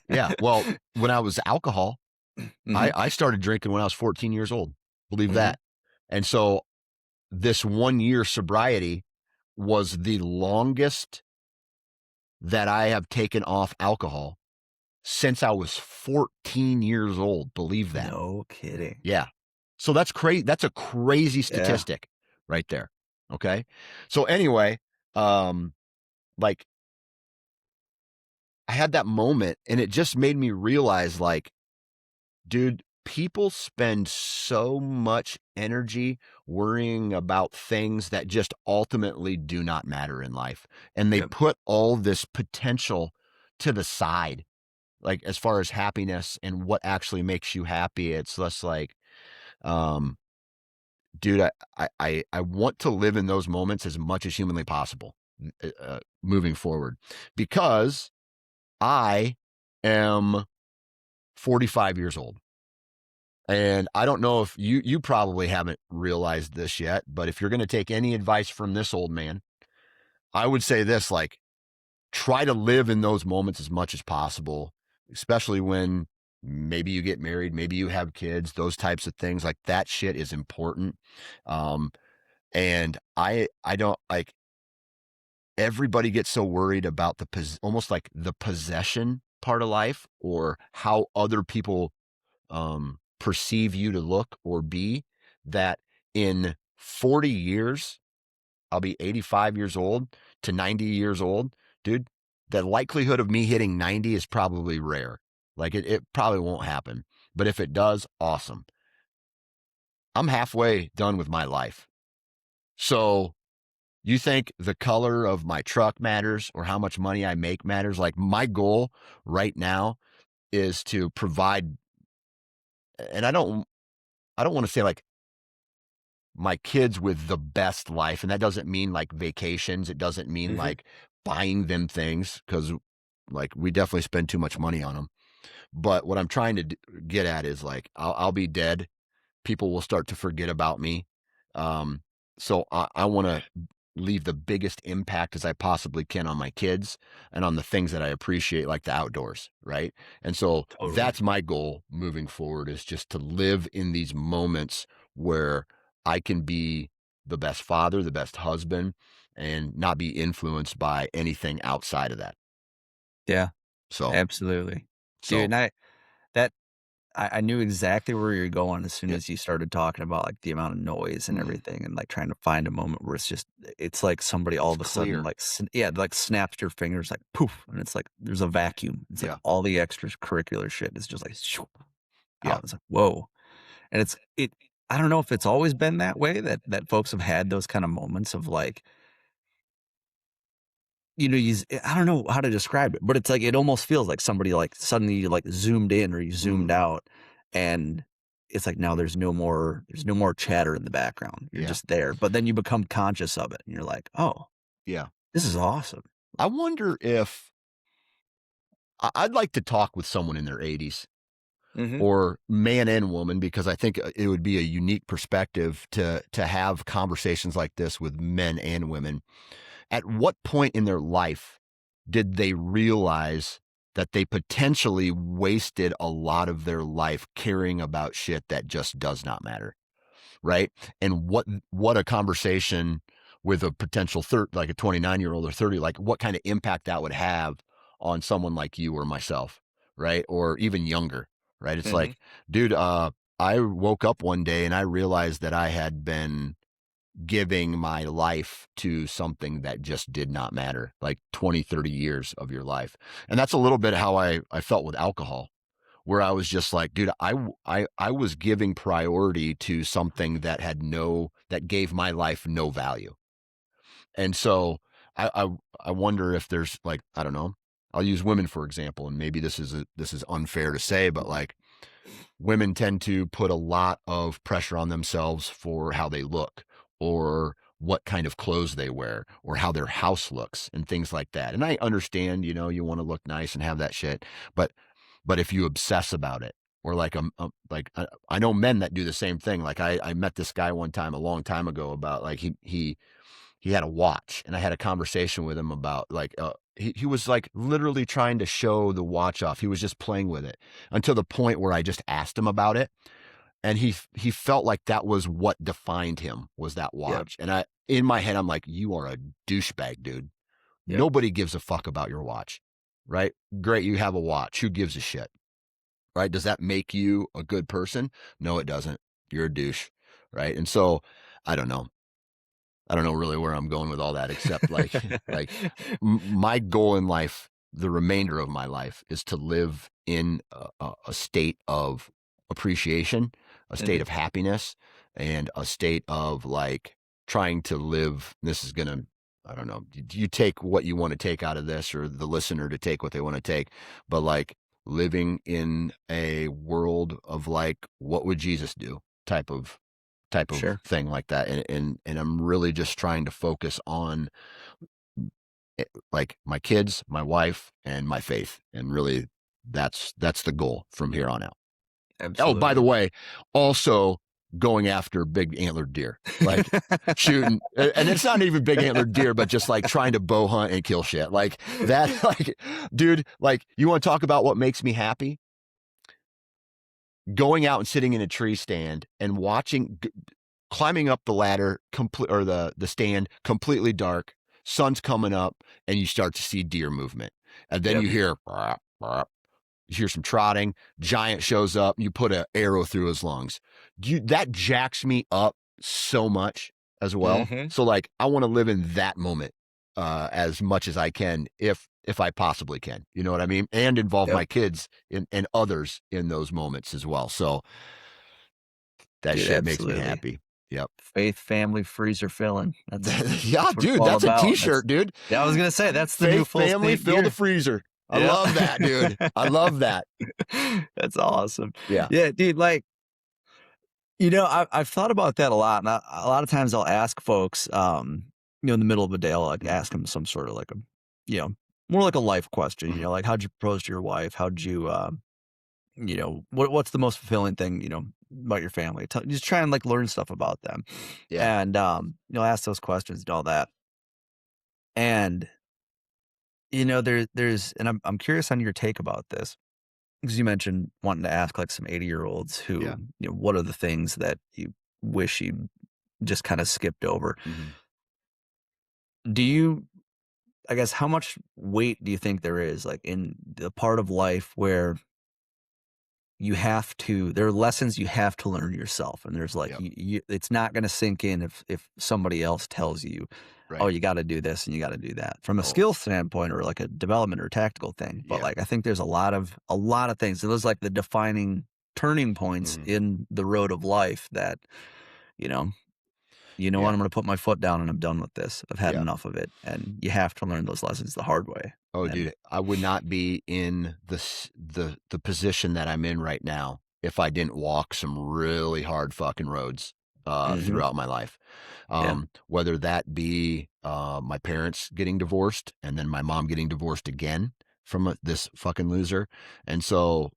Speaker 1: Yeah. Well, when I was alcohol,
Speaker 2: Mhm.
Speaker 1: I started drinking when I was 14 years old. Believe
Speaker 2: Mhm.
Speaker 1: that. And so this 1 year sobriety was the longest that I have taken off alcohol since I was 14 years old. Believe that.
Speaker 2: No kidding.
Speaker 1: Yeah. So that's crazy. That's a crazy
Speaker 2: Yeah.
Speaker 1: statistic right there. Okay. So anyway, um, like, I had that moment, and it just made me realize, like, dude, people spend so much energy worrying about things that just ultimately do not matter in life. And they
Speaker 2: Yep.
Speaker 1: put all this potential to the side, like, as far as happiness and what actually makes you happy. It's less like, um, dude, I want to live in those moments as much as humanly possible, moving forward, because I am 45 years old. And I don't know if you probably haven't realized this yet, but if you're going to take any advice from this old man, I would say this, like, try to live in those moments as much as possible, especially when maybe you get married, maybe you have kids, those types of things. Like, that shit is important. Um, and I don't like, everybody gets so worried about almost like the possession part of life, or how other people perceive you to look or be, that in 40 years, I'll be 85 years old to 90 years old, dude. The likelihood of me hitting 90 is probably rare. Like, it probably won't happen. But if it does, awesome. I'm halfway done with my life. So, you think the color of my truck matters or how much money I make matters? Like, my goal right now is to provide, and I don't want to say like my kids with the best life. And that doesn't mean like vacations. It doesn't mean
Speaker 2: Mhm.
Speaker 1: like buying them things, because Like we definitely spend too much money on them. But what I'm trying to get at is like, I'll be dead. People will start to forget about me. Um, so I want to leave the biggest impact as I possibly can on my kids and on the things that I appreciate, like the outdoors. Right. And so
Speaker 2: Totally.
Speaker 1: that's my goal moving forward, is just to live in these moments where I can be the best father, the best husband, and not be influenced by anything outside of that.
Speaker 2: Yeah,
Speaker 1: So,
Speaker 2: absolutely. Dude,
Speaker 1: so
Speaker 2: and that I knew exactly where you're going as soon
Speaker 1: yeah.
Speaker 2: as you started talking about, like, the amount of noise and
Speaker 1: Mhm.
Speaker 2: everything and, like, trying to find a moment where it's like somebody all
Speaker 1: It's
Speaker 2: of a sudden,
Speaker 1: clear.
Speaker 2: like, yeah, like, snaps your fingers, like, poof, and it's like there's a vacuum. It's like
Speaker 1: Yeah.
Speaker 2: all the extracurricular shit is just like shoo,
Speaker 1: Yeah.
Speaker 2: out. It's like, "Whoa." And I don't know if it's always been that way that folks have had those kind of moments of, like, I don't know how to describe it, but it's like it almost feels like somebody, like, suddenly, like, zoomed in or you zoomed
Speaker 1: Mhm.
Speaker 2: out, and it's like now there's no more chatter in the background. You're
Speaker 1: Yeah.
Speaker 2: just there, but then you become conscious of it, and you're like, "Oh,
Speaker 1: Yeah.
Speaker 2: this is awesome."
Speaker 1: I wonder if I'd like to talk with someone in their 80s,
Speaker 2: Mhm,
Speaker 1: or man and woman, because I think it would be a unique perspective to have conversations like this with men and women. At what point in their life did they realize that they potentially wasted a lot of their life caring about shit that just does not matter? Right? And what a conversation with a potential like a 29-year-old or 30, like what kind of impact that would have on someone like you or myself, right? Or even younger, right? It's
Speaker 2: mhm,
Speaker 1: like, dude, I woke up one day and I realized that I had been giving my life to something that just did not matter, like 20, 30 years of your life. And that's a little bit how I felt with alcohol, where I was just like, dude, I was giving priority to something that gave my life no value. And so I wonder if there's like, I don't know, I'll use women for example, and maybe this is unfair to say, but like women tend to put a lot of pressure on themselves for how they look, or what kind of clothes they wear, or how their house looks and things like that. And I understand, you want to look nice and have that shit, but if you obsess about it, or like I know men that do the same thing. Like I met this guy one time a long time ago about like he had a watch, and I had a conversation with him about like he was like literally trying to show the watch off. He was just playing with it until the point where I just asked him about it, and he felt like that was what defined him, was that
Speaker 2: yep,
Speaker 1: watch. And in my head I'm like, you are a douchebag, dude.
Speaker 2: yep,
Speaker 1: Nobody gives a fuck about your watch, right? Great, you have a watch. Who gives a shit, right? Does that make you a good person? No, it doesn't. You're a douche, right? And so I don't know. I don't know really where I'm going with all that, except like like my goal in life, the remainder of my life, is to live in a state of appreciation, a state
Speaker 2: mhm,
Speaker 1: of happiness, and a state of like trying to live. This is gonna, I don't know. You take what you want to take out of this, or the listener to take what they want to take, but like living in a world of like, what would Jesus do? Type of
Speaker 2: sure,
Speaker 1: thing like that. And I'm really just trying to focus on like my kids, my wife, and my faith. And really that's the goal from here on out. Oh, by the
Speaker 2: absolutely.
Speaker 1: way, also going after big antlered deer. Like shooting, and it's not even big antlered deer, but just like trying to bow hunt and kill shit. Like that, like, dude, like you want to talk about what makes me happy? Going out and sitting in a tree stand and watching, climbing up the ladder complete, or the stand completely dark, sun's coming up, and you start to see deer movement, and then
Speaker 2: Yep,
Speaker 1: you hear "Bark, bark." You hear some trotting, giant shows up, you put an arrow through his lungs. That jacks me up so much as well.
Speaker 2: mhm,
Speaker 1: So like I want to live in that moment as much as I can, if I possibly can, you know what I mean, and involve
Speaker 2: yep,
Speaker 1: my kids and others in those moments as well. So that
Speaker 2: dude,
Speaker 1: shit makes me
Speaker 2: absolutely.
Speaker 1: happy. Yep.
Speaker 2: Faith, family, freezer filling.
Speaker 1: Yeah,
Speaker 2: That's what it's
Speaker 1: dude,
Speaker 2: all
Speaker 1: that's a
Speaker 2: about.
Speaker 1: t-shirt, dude.
Speaker 2: Yeah, I was gonna say that's the new
Speaker 1: Faith,
Speaker 2: full
Speaker 1: family,
Speaker 2: state
Speaker 1: fill the
Speaker 2: gear.
Speaker 1: freezer. I
Speaker 2: Yeah.
Speaker 1: love that, dude. I love that.
Speaker 2: That's awesome.
Speaker 1: Yeah.
Speaker 2: Yeah, dude, like, I've thought about that a lot, and a lot of times I'll ask folks, in the middle of a day, I'll, like,
Speaker 1: Mhm.
Speaker 2: ask them some sort of, like, you know, more like a life question, like how'd you propose to your wife? How'd you, what's the most fulfilling thing, about your family? Just try and like learn stuff about them
Speaker 1: Yeah.
Speaker 2: and, ask those questions and all that. And, and I'm curious on your take about this because you mentioned wanting to ask like some 80-year-olds who,
Speaker 1: Yeah.
Speaker 2: what are the things that you wish you just kind of skipped over?
Speaker 1: Mhm.
Speaker 2: Do you, I guess, how much weight do you think there is like in the part of life where there are lessons you have to learn yourself, and there's like
Speaker 1: Yep.
Speaker 2: it's not going to sink in if somebody else tells you, oh,
Speaker 1: Right.
Speaker 2: you got to do this and you got to do that from a
Speaker 1: Oh,
Speaker 2: skill standpoint or like a development or tactical thing. But
Speaker 1: yeah.
Speaker 2: like I think there's a lot of things. So those like the defining turning points
Speaker 1: Mhm.
Speaker 2: in the road of life that you know what,
Speaker 1: Yeah.
Speaker 2: I'm going to put my foot down and I'm done with this. I've had
Speaker 1: Yeah.
Speaker 2: enough of it, and you have to learn those lessons the hard way.
Speaker 1: Oh,
Speaker 2: And
Speaker 1: dude, I would not be in the position that I'm in right now if I didn't walk some really hard fucking roads
Speaker 2: hmm
Speaker 1: throughout my life.
Speaker 2: yeah,
Speaker 1: Whether that be my parents getting divorced and then my mom getting divorced again from this fucking loser, and so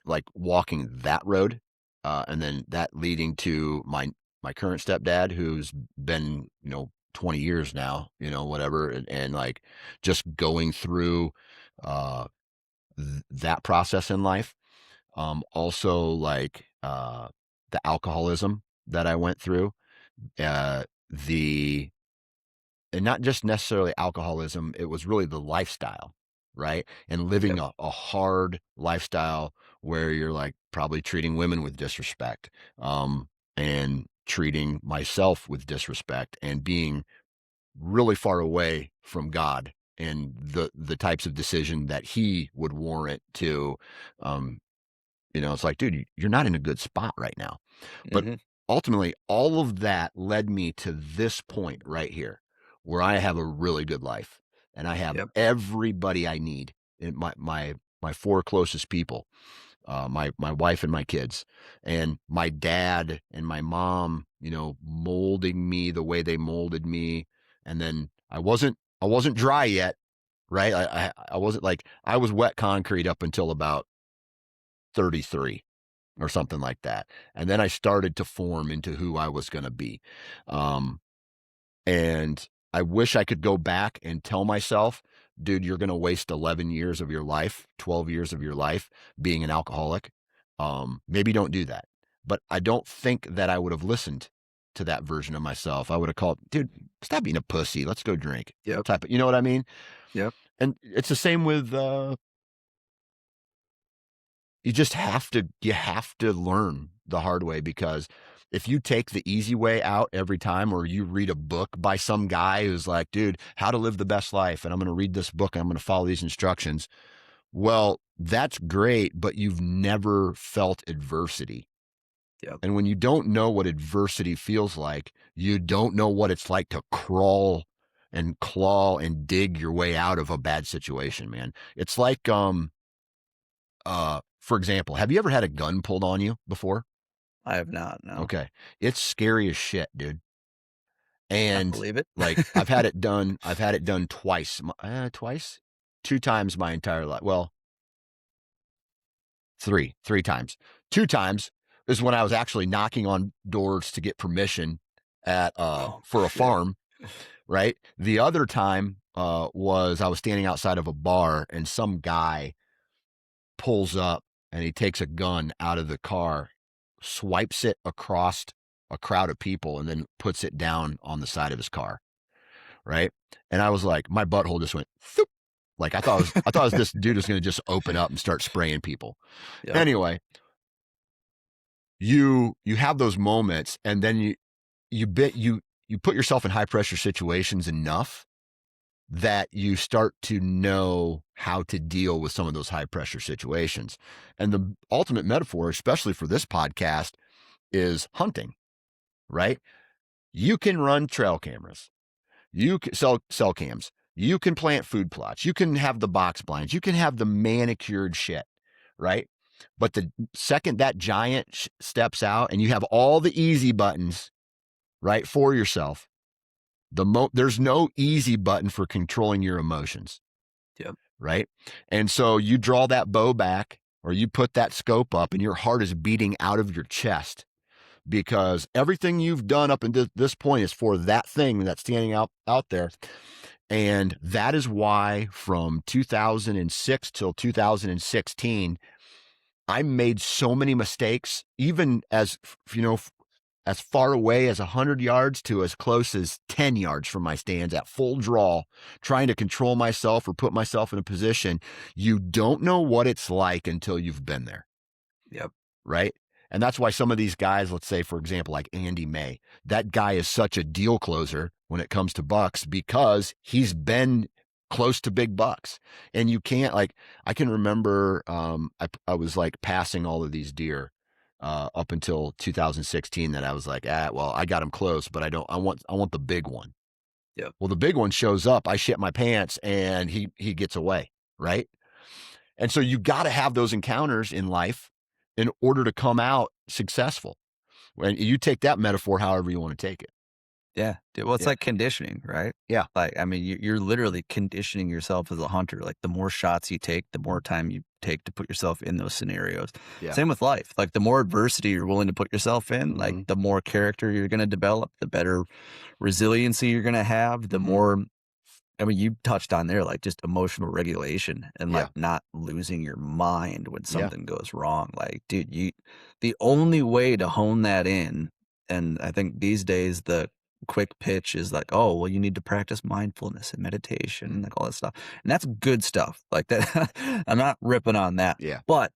Speaker 1: like walking that road, and then that leading to my current stepdad, who's been 20 years now, whatever, and like just going through uh, that process in life. Also, like the alcoholism that I went through, the and not just necessarily alcoholism, it was really the lifestyle, right? And living
Speaker 2: yep,
Speaker 1: a hard lifestyle where you're like probably treating women with disrespect, and treating myself with disrespect and being really far away from God and the types of decision that he would warrant to, um, it's like, dude, you're not in a good spot right now. But
Speaker 2: hmm
Speaker 1: ultimately, all of that led me to this point right here where I have a really good life and I have
Speaker 2: yep,
Speaker 1: everybody I need in my four closest people, my wife and my kids, and my dad and my mom, molding me the way they molded me. And then I wasn't dry yet, right? I wasn't like I was wet concrete up until about 33 or something like that. And then I started to form into who I was going to be. Um, and I wish I could go back and tell myself, dude, you're going to waste 11 years of your life, 12 years of your life being an alcoholic. Maybe don't do that. But I don't think that I would have listened to that version of myself. I would have called, dude, stop being a pussy. Let's go drink.
Speaker 2: yep,
Speaker 1: Type of, you know what I mean?
Speaker 2: yep.
Speaker 1: And it's the same with you have to learn the hard way, because if you take the easy way out every time, or you read a book by some guy who's like, dude, how to live the best life, and I'm going to read this book and I'm going to follow these instructions. Well, that's great, but you've never felt adversity.
Speaker 2: Yep.
Speaker 1: And when you don't know what adversity feels like, you don't know what it's like to crawl and claw and dig your way out of a bad situation, man. It's like for example, have you ever had a gun pulled on you before?
Speaker 2: I have not, no.
Speaker 1: Okay. It's scary as shit, dude.
Speaker 2: I
Speaker 1: And
Speaker 2: believe it.
Speaker 1: like I've had it done twice. Twice? Two times my entire life. Well, three times. Two times is when I was actually knocking on doors to get permission at
Speaker 2: Oh,
Speaker 1: for a
Speaker 2: shit.
Speaker 1: farm, right? The other time was I was standing outside of a bar and some guy pulls up and he takes a gun out of the car, swipes it across a crowd of people, and then puts it down on the side of his car. Right. And I was like, my butthole just went, thoop. Like I thought this dude was going to just open up and start spraying people.
Speaker 2: Yep.
Speaker 1: Anyway, you have those moments, and then you put yourself in high pressure situations enough that you start to know how to deal with some of those high pressure situations. And the ultimate metaphor, especially for this podcast, is hunting, right? You can run trail cameras. You can sell cams. You can plant food plots. You can have the box blinds. You can have the manicured shit, right? But the second that giant steps out and you have all the easy buttons, right, for yourself, There's no easy button for controlling your emotions.
Speaker 2: Yep.
Speaker 1: Right. And so you draw that bow back or you put that scope up and your heart is beating out of your chest because everything you've done up until this point is for that thing that's standing out there. And that is why from 2006 till 2016, I made so many mistakes, even as, as far away as 100 yards to as close as 10 yards from my stands at full draw, trying to control myself or put myself in a position. You don't know what it's like until you've been there.
Speaker 2: Yep.
Speaker 1: Right. And that's why some of these guys, let's say, for example, like Andy May, that guy is such a deal closer when it comes to bucks because he's been close to big bucks. And you can't, like, I can remember I was like passing all of these deer up until 2016 that I was like, well, I got him close, but I want the big one.
Speaker 2: Yep.
Speaker 1: Well, the big one shows up, I shit my pants and he gets away. Right. And so you got to have those encounters in life in order to come out successful. When you take that metaphor, however you want to take it.
Speaker 2: Yeah. Dude, well, it's like conditioning, right?
Speaker 1: Yeah.
Speaker 2: Like, I mean, you're literally conditioning yourself as a hunter. Like the more shots you take, the more time you take to put yourself in those scenarios.
Speaker 1: Yeah.
Speaker 2: Same with life. Like the more adversity you're willing to put yourself in,
Speaker 1: Mm-hmm.
Speaker 2: like the more character you're going to develop, the better resiliency you're going to have, the
Speaker 1: Mm-hmm.
Speaker 2: more, I mean, you touched on there, like just emotional regulation and like not losing your mind when something goes wrong. Like, dude, the only way to hone that in, and I think these days the quick pitch is like, oh, well, you need to practice mindfulness and meditation and like all that stuff. And that's good stuff. Like that, I'm not ripping on that.
Speaker 1: Yeah.
Speaker 2: But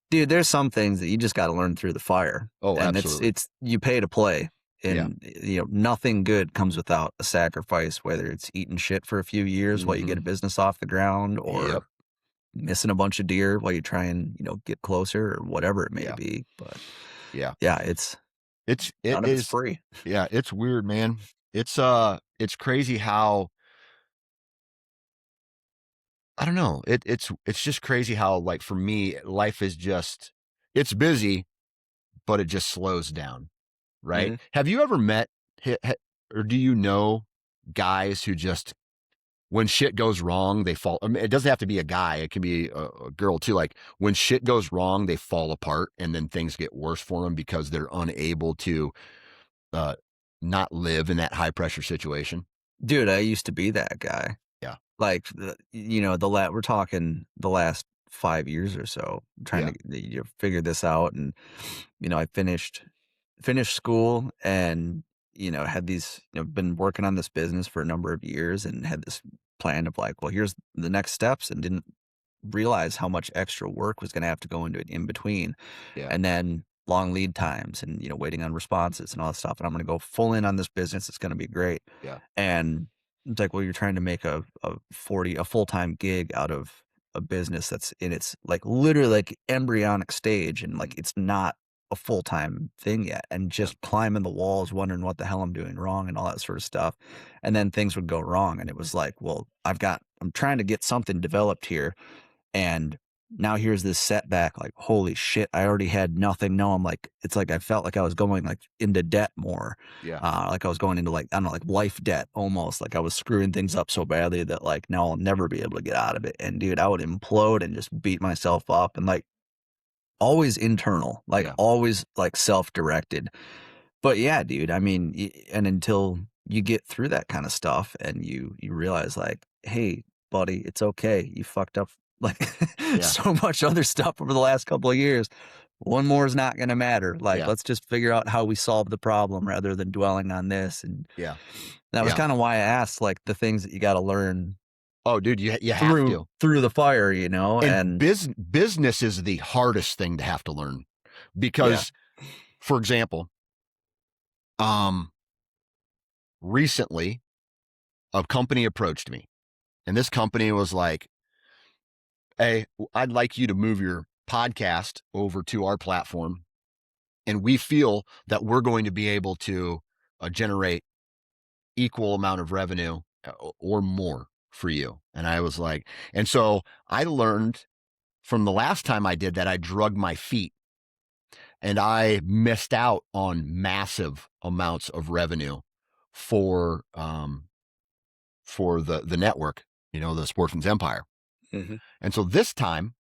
Speaker 2: dude, there's some things that you just got to learn through the fire.
Speaker 1: Oh,
Speaker 2: and
Speaker 1: absolutely.
Speaker 2: it's you pay to play. And nothing good comes without a sacrifice, whether it's eating shit for a few years while you get a business off the ground or missing a bunch of deer while you try and, get closer or whatever it may be. But it's free.
Speaker 1: Yeah. It's weird, man. It's crazy how, I don't know. It's just crazy how, like, for me, life is just, it's busy, but it just slows down. Right.
Speaker 2: Mm-hmm.
Speaker 1: Have you ever met or do you know guys who just, when shit goes wrong, they fall. I mean, it doesn't have to be a guy. It can be a girl too. Like when shit goes wrong, they fall apart and then things get worse for them because they're unable to not live in that high pressure situation.
Speaker 2: Dude, I used to be that guy.
Speaker 1: Yeah.
Speaker 2: Like, we're talking the last 5 years or so, trying to figure this out. And, I finished school and, had these, been working on this business for a number of years and had this plan of like, well, here's the next steps, and didn't realize how much extra work was going to have to go into it in between.
Speaker 1: Yeah.
Speaker 2: And then long lead times and, waiting on responses and all that stuff. And I'm going to go full in on this business. It's going to be great.
Speaker 1: Yeah.
Speaker 2: And it's like, well, you're trying to make a full-time gig out of a business that's in its like literally like embryonic stage. And like, it's not a full-time thing yet, and just climbing the walls, wondering what the hell I'm doing wrong and all that sort of stuff. And then things would go wrong. And it was like, well, I'm trying to get something developed here. And now here's this setback, like, holy shit, I already had nothing. No, I'm like, it's like, I felt like I was going like into debt more.
Speaker 1: Yeah.
Speaker 2: Like I was going into like, I don't know, like life debt almost. Like I was screwing things up so badly that like now I'll never be able to get out of it. And dude, I would implode and just beat myself up, and like always internal, like always like self-directed. But yeah, dude, I mean, and until you get through that kind of stuff and you realize like, hey, buddy, it's okay. You fucked up like so much other stuff over the last couple of years. One more is not going to matter. Like, let's just figure out how we solve the problem rather than dwelling on this. And that was kind of why I asked like the things that you got to learn.
Speaker 1: Oh, dude, you have to.
Speaker 2: Through the fire,
Speaker 1: And business is the hardest thing to have to learn because, for example, recently a company approached me, and this company was like, hey, I'd like you to move your podcast over to our platform, and we feel that we're going to be able to generate equal amount of revenue or more for you. And I was like, and so I learned from the last time I did that, I drug my feet and I missed out on massive amounts of revenue for the network, the Sportsman's Empire.
Speaker 2: Mhm.
Speaker 1: And so this time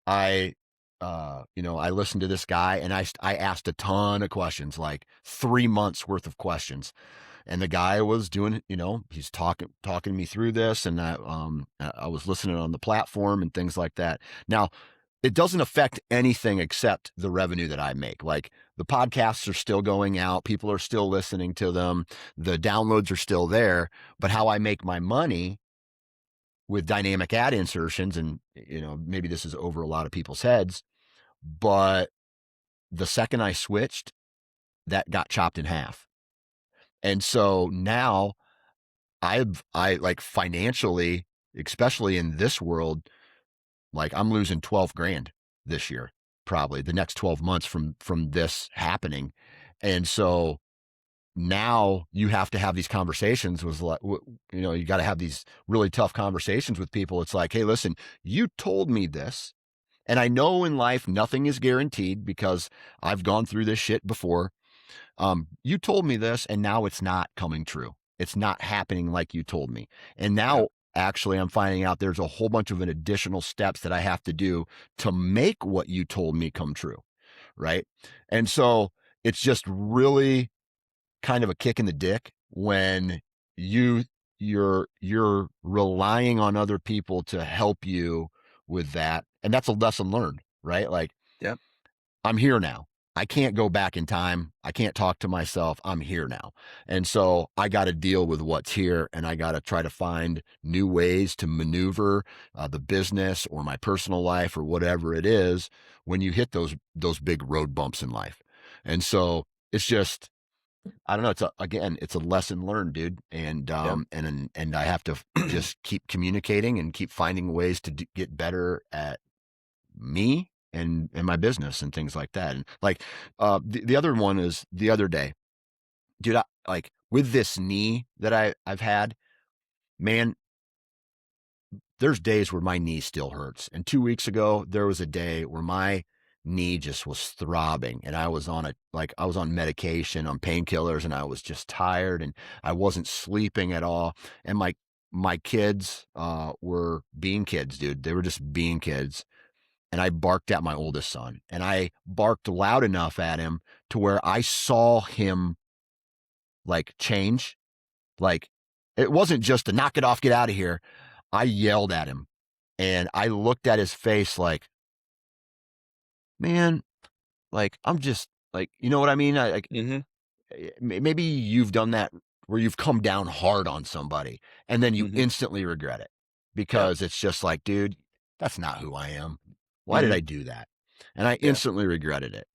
Speaker 1: I I listened to this guy, and I asked a ton of questions, like 3 months worth of questions. And the guy was doing, he's talking me through this, and I was listening on the platform and things like that. Now, it doesn't affect anything except the revenue that I make. Like, the podcasts are still going out, people are still listening to them, the downloads are still there, but how I make my money with dynamic ad insertions, and maybe this is over a lot of people's heads, but the second I switched, that got chopped in half. And so now I like, financially, especially in this world, like, I'm losing 12 grand this year, probably the next 12 months from this happening. And so now you have to have these conversations with, like, you got to have these really tough conversations with people. It's like, hey, listen, you told me this. And I know in life nothing is guaranteed, because I've gone through this shit before. You told me this, and now it's not coming true. It's not happening like you told me. And
Speaker 2: Yeah.
Speaker 1: now, actually, I'm finding out there's a whole bunch of additional steps that I have to do to make what you told me come true. Right. And so it's just really kind of a kick in the dick when you're relying on other people to help you with that. And that's a lesson learned, right? Like,
Speaker 2: Yep.
Speaker 1: I'm here now. I can't go back in time. I can't talk to myself. I'm here now. And so I got to deal with what's here, and I got to try to find new ways to maneuver the business or my personal life or whatever it is when you hit those big road bumps in life. And so it's just, I don't know. It's a lesson learned, dude. And
Speaker 2: Yep.
Speaker 1: and I have to just keep communicating and keep finding ways to get better at me and my business and things like that. And like, the other one is the other day, dude, like, with this knee that I've had, man, there's days where my knee still hurts. And 2 weeks ago, there was a day where my knee just was throbbing, and I was on medication, on painkillers, and I was just tired, and I wasn't sleeping at all. And my kids, were being kids, dude. They were just being kids. And I barked at my oldest son, and I barked loud enough at him to where I saw him, like, change. Like, it wasn't just a knock it off, get out of here. I yelled at him, and I looked at his face like, man, like, I'm just like, you know what I mean?
Speaker 2: Mhm.
Speaker 1: Maybe you've done that, where you've come down hard on somebody and then you
Speaker 2: Mhm.
Speaker 1: instantly regret it,
Speaker 2: Yep.
Speaker 1: because it's just like, dude, that's not who I am. Why did
Speaker 2: Mhm.
Speaker 1: I do that? And I
Speaker 2: Yeah.
Speaker 1: instantly regretted it.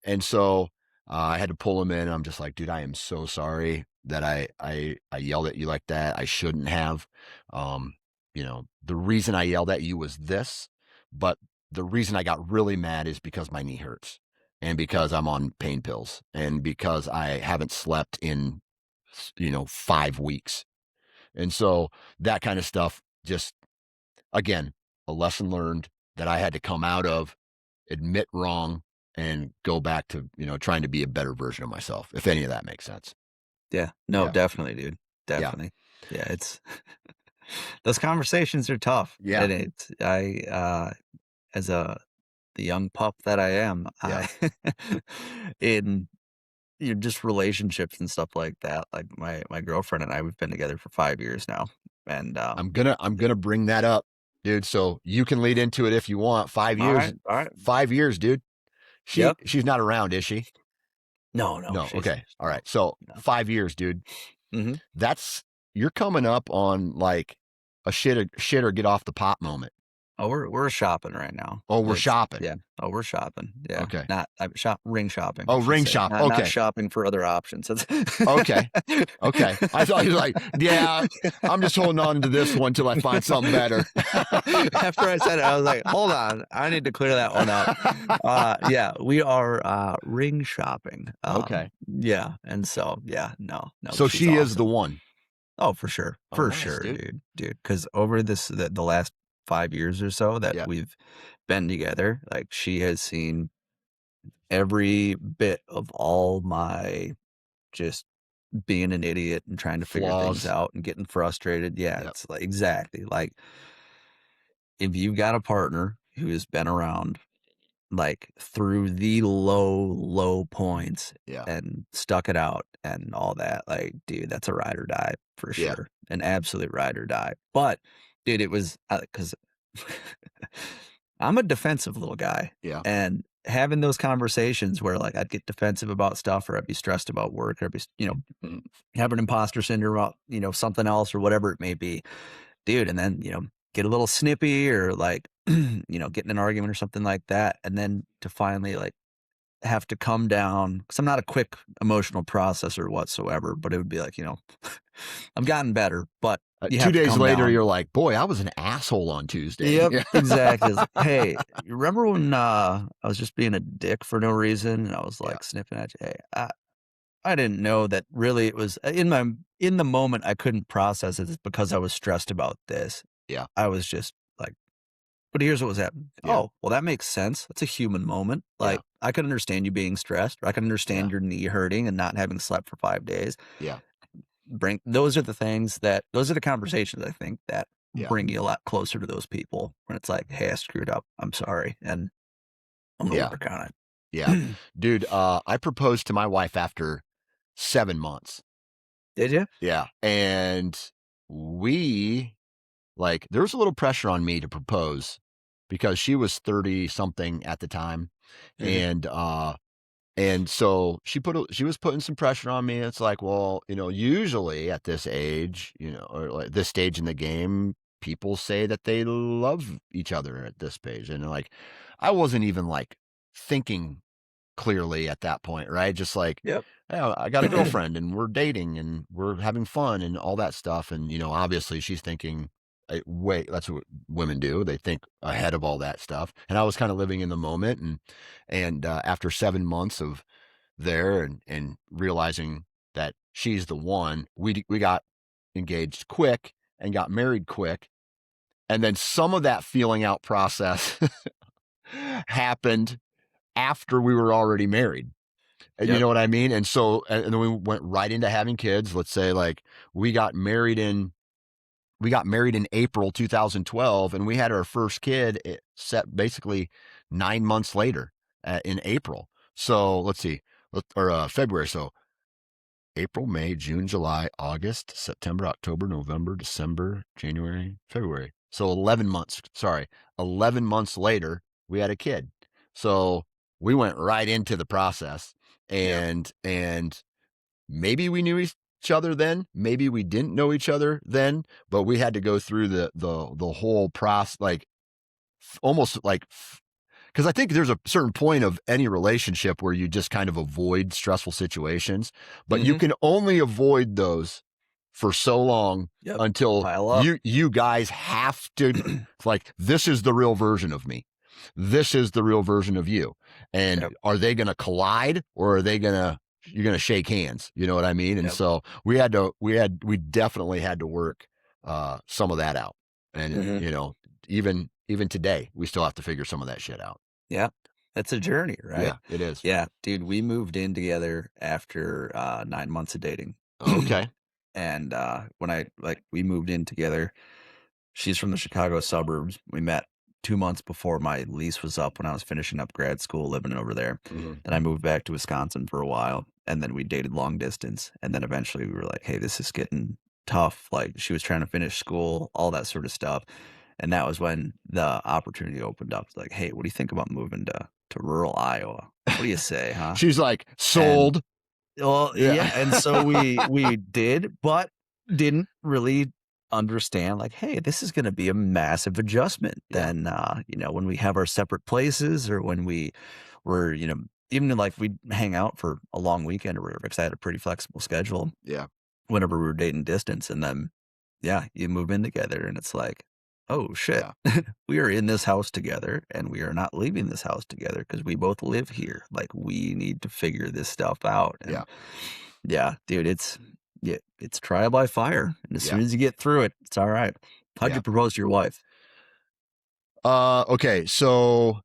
Speaker 1: And so I had to pull him in. And I'm just like, dude, I am so sorry that I yelled at you like that. I shouldn't have. Um, the reason I yelled at you was this, but the reason I got really mad is because my knee hurts, and
Speaker 2: Yep.
Speaker 1: because I'm on pain pills, and because I haven't slept in, 5 weeks. And so that kind of stuff, just, again, a lesson learned that I had to come out of, admit wrong, and go back to, trying to be a better version of myself, if any of that makes sense.
Speaker 2: Yeah. No,
Speaker 1: Yeah.
Speaker 2: definitely, dude.
Speaker 1: Yeah.
Speaker 2: Definitely. Yeah, it's those conversations are tough.
Speaker 1: Yeah.
Speaker 2: And as the young pup that I am,
Speaker 1: Yeah.
Speaker 2: in just relationships and stuff like that, like my girlfriend and I, we've been together for 5 years now. And,
Speaker 1: I'm gonna bring that up, dude. So you can lead into it if you want. 5 years,
Speaker 2: all right.
Speaker 1: 5 years, dude.
Speaker 2: Yep.
Speaker 1: She's not around, is she?
Speaker 2: No, no,
Speaker 1: No. Okay. All
Speaker 2: no,
Speaker 1: right. So
Speaker 2: no.
Speaker 1: 5 years, dude.
Speaker 2: Mhm.
Speaker 1: That's You're coming up on, like, a shit or get off the pot moment.
Speaker 2: Oh, we're shopping right now.
Speaker 1: Oh, we're
Speaker 2: It's
Speaker 1: shopping.
Speaker 2: yeah. Oh, we're shopping. Yeah.
Speaker 1: Okay.
Speaker 2: Not ring shopping, I
Speaker 1: Oh,
Speaker 2: should
Speaker 1: ring
Speaker 2: say.
Speaker 1: shop.
Speaker 2: Not
Speaker 1: Okay.
Speaker 2: shopping for other options. It's
Speaker 1: Okay. Okay. I thought you were like, yeah, I'm just holding on to this one till I find something better.
Speaker 2: After I said it, I was like, "Hold on, I need to clear that one up." Yeah, we are, ring shopping.
Speaker 1: Okay.
Speaker 2: Yeah, and so, yeah, no,
Speaker 1: So
Speaker 2: she's
Speaker 1: she is the
Speaker 2: awesome.
Speaker 1: one.
Speaker 2: Oh,
Speaker 1: Oh,
Speaker 2: for
Speaker 1: nice,
Speaker 2: sure,
Speaker 1: dude.
Speaker 2: dude. Because over the last 5 years or so that
Speaker 1: Yeah.
Speaker 2: we've been together, like, she has seen every bit of all my just being an idiot and trying to figure things
Speaker 1: Flaws.
Speaker 2: out and getting frustrated. Yeah,
Speaker 1: Yep.
Speaker 2: it's like exactly like if you've got a partner who has been around like through the low points
Speaker 1: Yeah.
Speaker 2: and stuck it out and all that, like, dude, that's a ride or die for
Speaker 1: Yeah.
Speaker 2: sure. An absolute ride or die. But dude, it was because I'm a defensive little guy.
Speaker 1: Yeah.
Speaker 2: And having those conversations where like I'd get defensive about stuff or I'd be stressed about work or I'd be,
Speaker 1: Mhm.
Speaker 2: have an imposter syndrome about, something else or whatever it may be, dude. And then, get a little snippy or like, get in an argument or something like that. And then to finally like have to come down because I'm not a quick emotional processor whatsoever, but it would be like, I've gotten better, but you
Speaker 1: 2
Speaker 2: have to
Speaker 1: days
Speaker 2: come
Speaker 1: later,
Speaker 2: down.
Speaker 1: you're like, boy, I was an asshole on Tuesday.
Speaker 2: Yep,
Speaker 1: Yeah.
Speaker 2: exactly. It's like, hey, you remember when I was just being a dick for no reason and I was
Speaker 1: Yeah.
Speaker 2: like snipping at you? Hey, I didn't know that really it was in the moment I couldn't process it because I was stressed about this.
Speaker 1: Yeah.
Speaker 2: I was just like, but here's what was happening.
Speaker 1: Yeah.
Speaker 2: Oh, well, that makes sense. That's a human moment.
Speaker 1: Yeah.
Speaker 2: Like I could understand you being stressed, or I can understand
Speaker 1: Yeah.
Speaker 2: your knee hurting and not having slept for 5 days.
Speaker 1: Yeah.
Speaker 2: Those are the conversations I think that
Speaker 1: Yeah.
Speaker 2: bring you a lot closer to those people when it's like, hey, I screwed up. I'm sorry. And I'm gonna
Speaker 1: Yeah.
Speaker 2: work on
Speaker 1: Yeah.
Speaker 2: it.
Speaker 1: Dude, I proposed to my wife after 7 months.
Speaker 2: Did you?
Speaker 1: Yeah. And we there was a little pressure on me to propose because she was 30 something at the time.
Speaker 2: Mhm.
Speaker 1: And so she was putting some pressure on me. It's like, well, usually at this age, or like this stage in the game, people say that they love each other at this stage. And like, I wasn't even like thinking clearly at that point, right? Just like,
Speaker 2: Yep.
Speaker 1: "Oh, I got a girlfriend and we're dating and we're having fun and all that stuff." And, obviously she's thinking, wait, that's what women do. They think ahead of all that stuff. And I was kind of living in the moment. And after 7 months of there and realizing that she's the one, we got engaged quick and got married quick. And then some of that feeling out process happened after we were already married. And you
Speaker 2: Yep.
Speaker 1: know what I mean? And so, and then we went right into having kids. Let's say like we got married in April 2012, and we had our first kid set basically 9 months later in April. So let's see, or February. So April, May, June, July, August, September, October, November, December, January, February. So 11 months. Sorry, 11 months later, we had a kid. So we went right into the process,
Speaker 2: Yep.
Speaker 1: and maybe we knew each other then, maybe we didn't know each other then, but we had to go through the whole process, like almost like, because I think there's a certain point of any relationship where you just kind of avoid stressful situations, but you
Speaker 2: Mhm.
Speaker 1: can only avoid those for so long
Speaker 2: Yep.
Speaker 1: until
Speaker 2: Pile up.
Speaker 1: you guys have to, like, this is the real version of me. This is the real version of you. And
Speaker 2: Yep.
Speaker 1: are they going to collide, or are you're going to shake hands? You know what I mean? And
Speaker 2: Yep.
Speaker 1: so we definitely had to work some of that out. And,
Speaker 2: Mhm.
Speaker 1: even today, we still have to figure some of that shit out.
Speaker 2: Yeah. It's a journey, right?
Speaker 1: Yeah, it is.
Speaker 2: Yeah, dude, we moved in together after 9 months of dating.
Speaker 1: Okay.
Speaker 2: And we moved in together. She's from the Chicago suburbs. We met 2 months before my lease was up when I was finishing up grad school, living over there.
Speaker 1: Mhm.
Speaker 2: Then I moved back to Wisconsin for a while, and then we dated long distance. And then eventually we were like, hey, this is getting tough. Like she was trying to finish school, all that sort of stuff. And that was when the opportunity opened up. It's like, hey, what do you think about moving to rural Iowa? What do you say, huh?
Speaker 1: She's like,
Speaker 2: And
Speaker 1: sold.
Speaker 2: well,
Speaker 1: Yeah.
Speaker 2: yeah, and so we did, but didn't really understand like, hey, this is going to be a massive adjustment.
Speaker 1: Yeah.
Speaker 2: Then, when we have our separate places, or when we were, even like we'd hang out for a long weekend or whatever, because I had a pretty flexible schedule
Speaker 1: Yeah.
Speaker 2: whenever we were dating distance, and then, yeah, you move in together, and it's like, oh shit,
Speaker 1: Yeah.
Speaker 2: we are in this house together, and we are not leaving this house together because we both live here. Like we need to figure this stuff out,
Speaker 1: Yeah.
Speaker 2: and yeah, dude, it's trial by fire, and as
Speaker 1: Yeah.
Speaker 2: soon as you get through it, it's all right. How'd
Speaker 1: Yeah.
Speaker 2: you propose to your wife?
Speaker 1: Okay. So,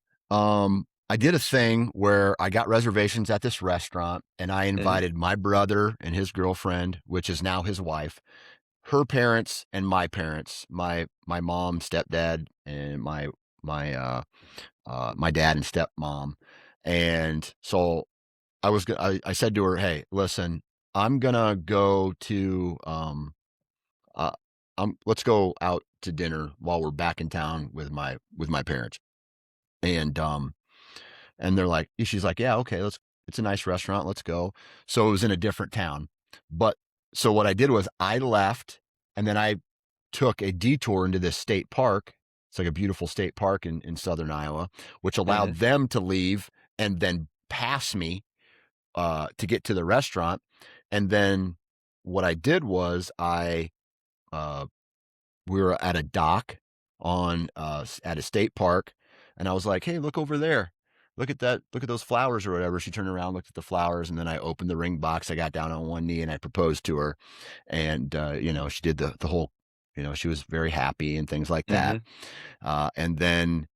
Speaker 1: I did a thing where I got reservations at this restaurant, and I
Speaker 2: Mhm,
Speaker 1: invited my brother and his girlfriend, which is now his wife, her parents and my parents, my mom, stepdad, and my dad and stepmom. And so I said to her, "Hey, listen, I'm gonna go to uh, let's go out to dinner while we're back in town with my parents." And they're like, she's like, "Yeah, okay, it's a nice restaurant, let's go." So it was in a different town. But so what I did was I left, and then I took a detour into this state park. It's like a beautiful state park in southern Iowa, which
Speaker 2: mhm,
Speaker 1: allowed them to leave and then pass me to get to the restaurant. And then what I did was uh, we were at a dock at a state park, and I was like, "Hey, look over there. Look at that. Look at those flowers or whatever." She turned around, looked at the flowers, and then I opened the ring box. I got down on one knee and I proposed to her. And she did the whole, she was very happy and things like that.
Speaker 2: mhm.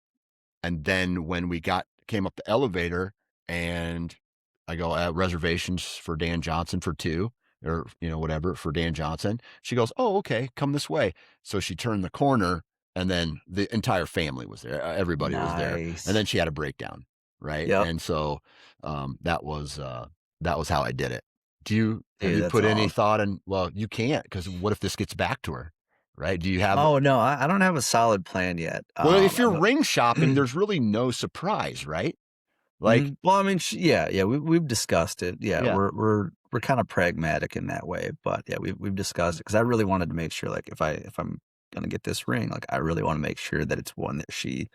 Speaker 1: And then when we came up the elevator, and I go, reservations for Dan Johnson for two, or, whatever, for Dan Johnson. She goes, "Oh, okay, come this way." So she turned the corner, and then the entire family was there. Everybody was there. And
Speaker 2: Nice.
Speaker 1: then she had a breakdown. Right.
Speaker 2: Yep.
Speaker 1: And so, that was how I did it. Have
Speaker 2: Dude,
Speaker 1: you
Speaker 2: that's
Speaker 1: put any
Speaker 2: awesome.
Speaker 1: thought in? Well, you can't, because what if this gets back to her? Right. Do you have,
Speaker 2: Oh, no, I don't have a solid plan yet.
Speaker 1: well, if you're
Speaker 2: I'm a
Speaker 1: ring shopping, there's really no surprise, right? Like,
Speaker 2: Mhm. Well, I mean, yeah, we've discussed it. Yeah,
Speaker 1: yeah,
Speaker 2: we're kind of pragmatic in that way, but yeah, we've discussed it because I really wanted to make sure, like, if I'm gonna get this ring, like, I really want to make sure that it's one that she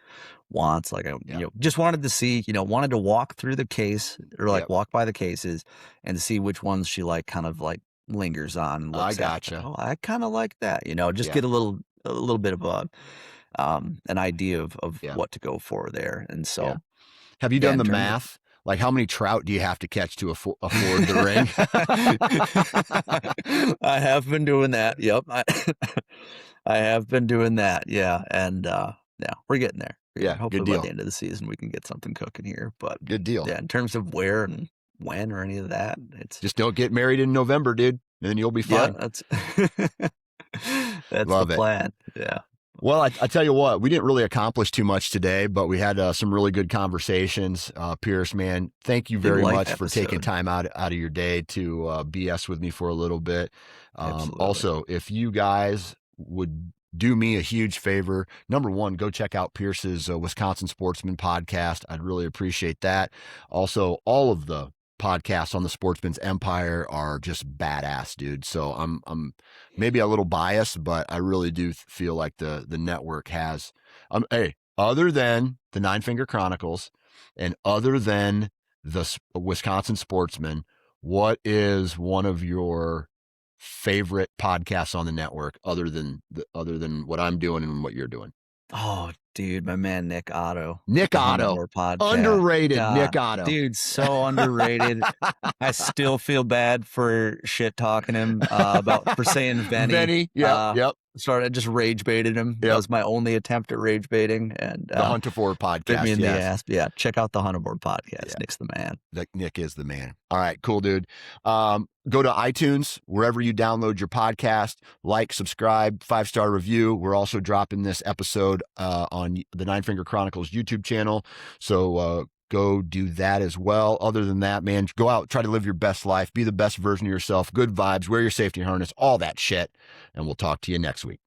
Speaker 2: wants. Like, I,
Speaker 1: yeah,
Speaker 2: just wanted to see, wanted to walk through the case or like
Speaker 1: yep.
Speaker 2: walk by the cases and see which ones she like kind of like lingers on and
Speaker 1: I
Speaker 2: looks at. Like,
Speaker 1: gotcha.
Speaker 2: oh, I kind of like that. Just
Speaker 1: Yeah,
Speaker 2: get a little bit of an idea of
Speaker 1: yeah,
Speaker 2: what to go for there, and
Speaker 1: yeah.
Speaker 2: so.
Speaker 1: Have you
Speaker 2: Yeah,
Speaker 1: done
Speaker 2: in
Speaker 1: the
Speaker 2: terms of
Speaker 1: math? Like, how many trout do you have to catch to afford the ring?
Speaker 2: I have been doing that, yep, I have been doing that, yeah, and, yeah, we're getting there,
Speaker 1: Yeah, good
Speaker 2: hopefully by the
Speaker 1: deal.
Speaker 2: end of the season, we can get something cooking here, but,
Speaker 1: Good deal.
Speaker 2: yeah, in terms of where and when or any of that, it's
Speaker 1: Just don't get married in November, dude, and then you'll be
Speaker 2: yeah,
Speaker 1: fine.
Speaker 2: that's that's the
Speaker 1: Love it.
Speaker 2: plan, yeah.
Speaker 1: Well, I tell you what, we didn't really accomplish too much today, but we had some really good conversations. Pierce, man, thank you
Speaker 2: Big
Speaker 1: very
Speaker 2: life
Speaker 1: much for taking
Speaker 2: episode,
Speaker 1: time out of your day to BS with me for a little bit.
Speaker 2: absolutely.
Speaker 1: Also, if you guys would do me a huge favor, number one, go check out Pierce's Wisconsin Sportsman podcast. I'd really appreciate that. Also, all of the podcasts on the Sportsman's Empire are just badass, dude. So I'm maybe a little biased, but I really do feel like the network has, hey, other than the Nine Finger Chronicles and other than the Wisconsin Sportsman, what is one of your favorite podcasts on the network, other than what I'm doing and what you're doing?
Speaker 2: Oh, dude, my man Nick Otto with
Speaker 1: Nick
Speaker 2: the
Speaker 1: Otto,
Speaker 2: Huntmore podcast.
Speaker 1: underrated
Speaker 2: God,
Speaker 1: Nick Otto.
Speaker 2: dude, so underrated. I still feel bad for shit talking him about for saying Venny.
Speaker 1: Venny, yep, yep,
Speaker 2: Started just rage baited him. That
Speaker 1: yep.
Speaker 2: was my only attempt at rage baiting, and
Speaker 1: The Hunter Ford
Speaker 2: bit me
Speaker 1: podcast,
Speaker 2: in the
Speaker 1: yes.
Speaker 2: ass. But yeah, check out the Hunterboard podcast.
Speaker 1: Yeah.
Speaker 2: Nick's the man.
Speaker 1: Nick is the man. All right, cool, dude. Go to iTunes, wherever you download your podcast, like, subscribe, 5-star review. We're also dropping this episode on the Nine Finger Chronicles YouTube channel. So go do that as well. Other than that, man, go out, try to live your best life, be the best version of yourself, good vibes, wear your safety harness, all that shit. And we'll talk to you next week.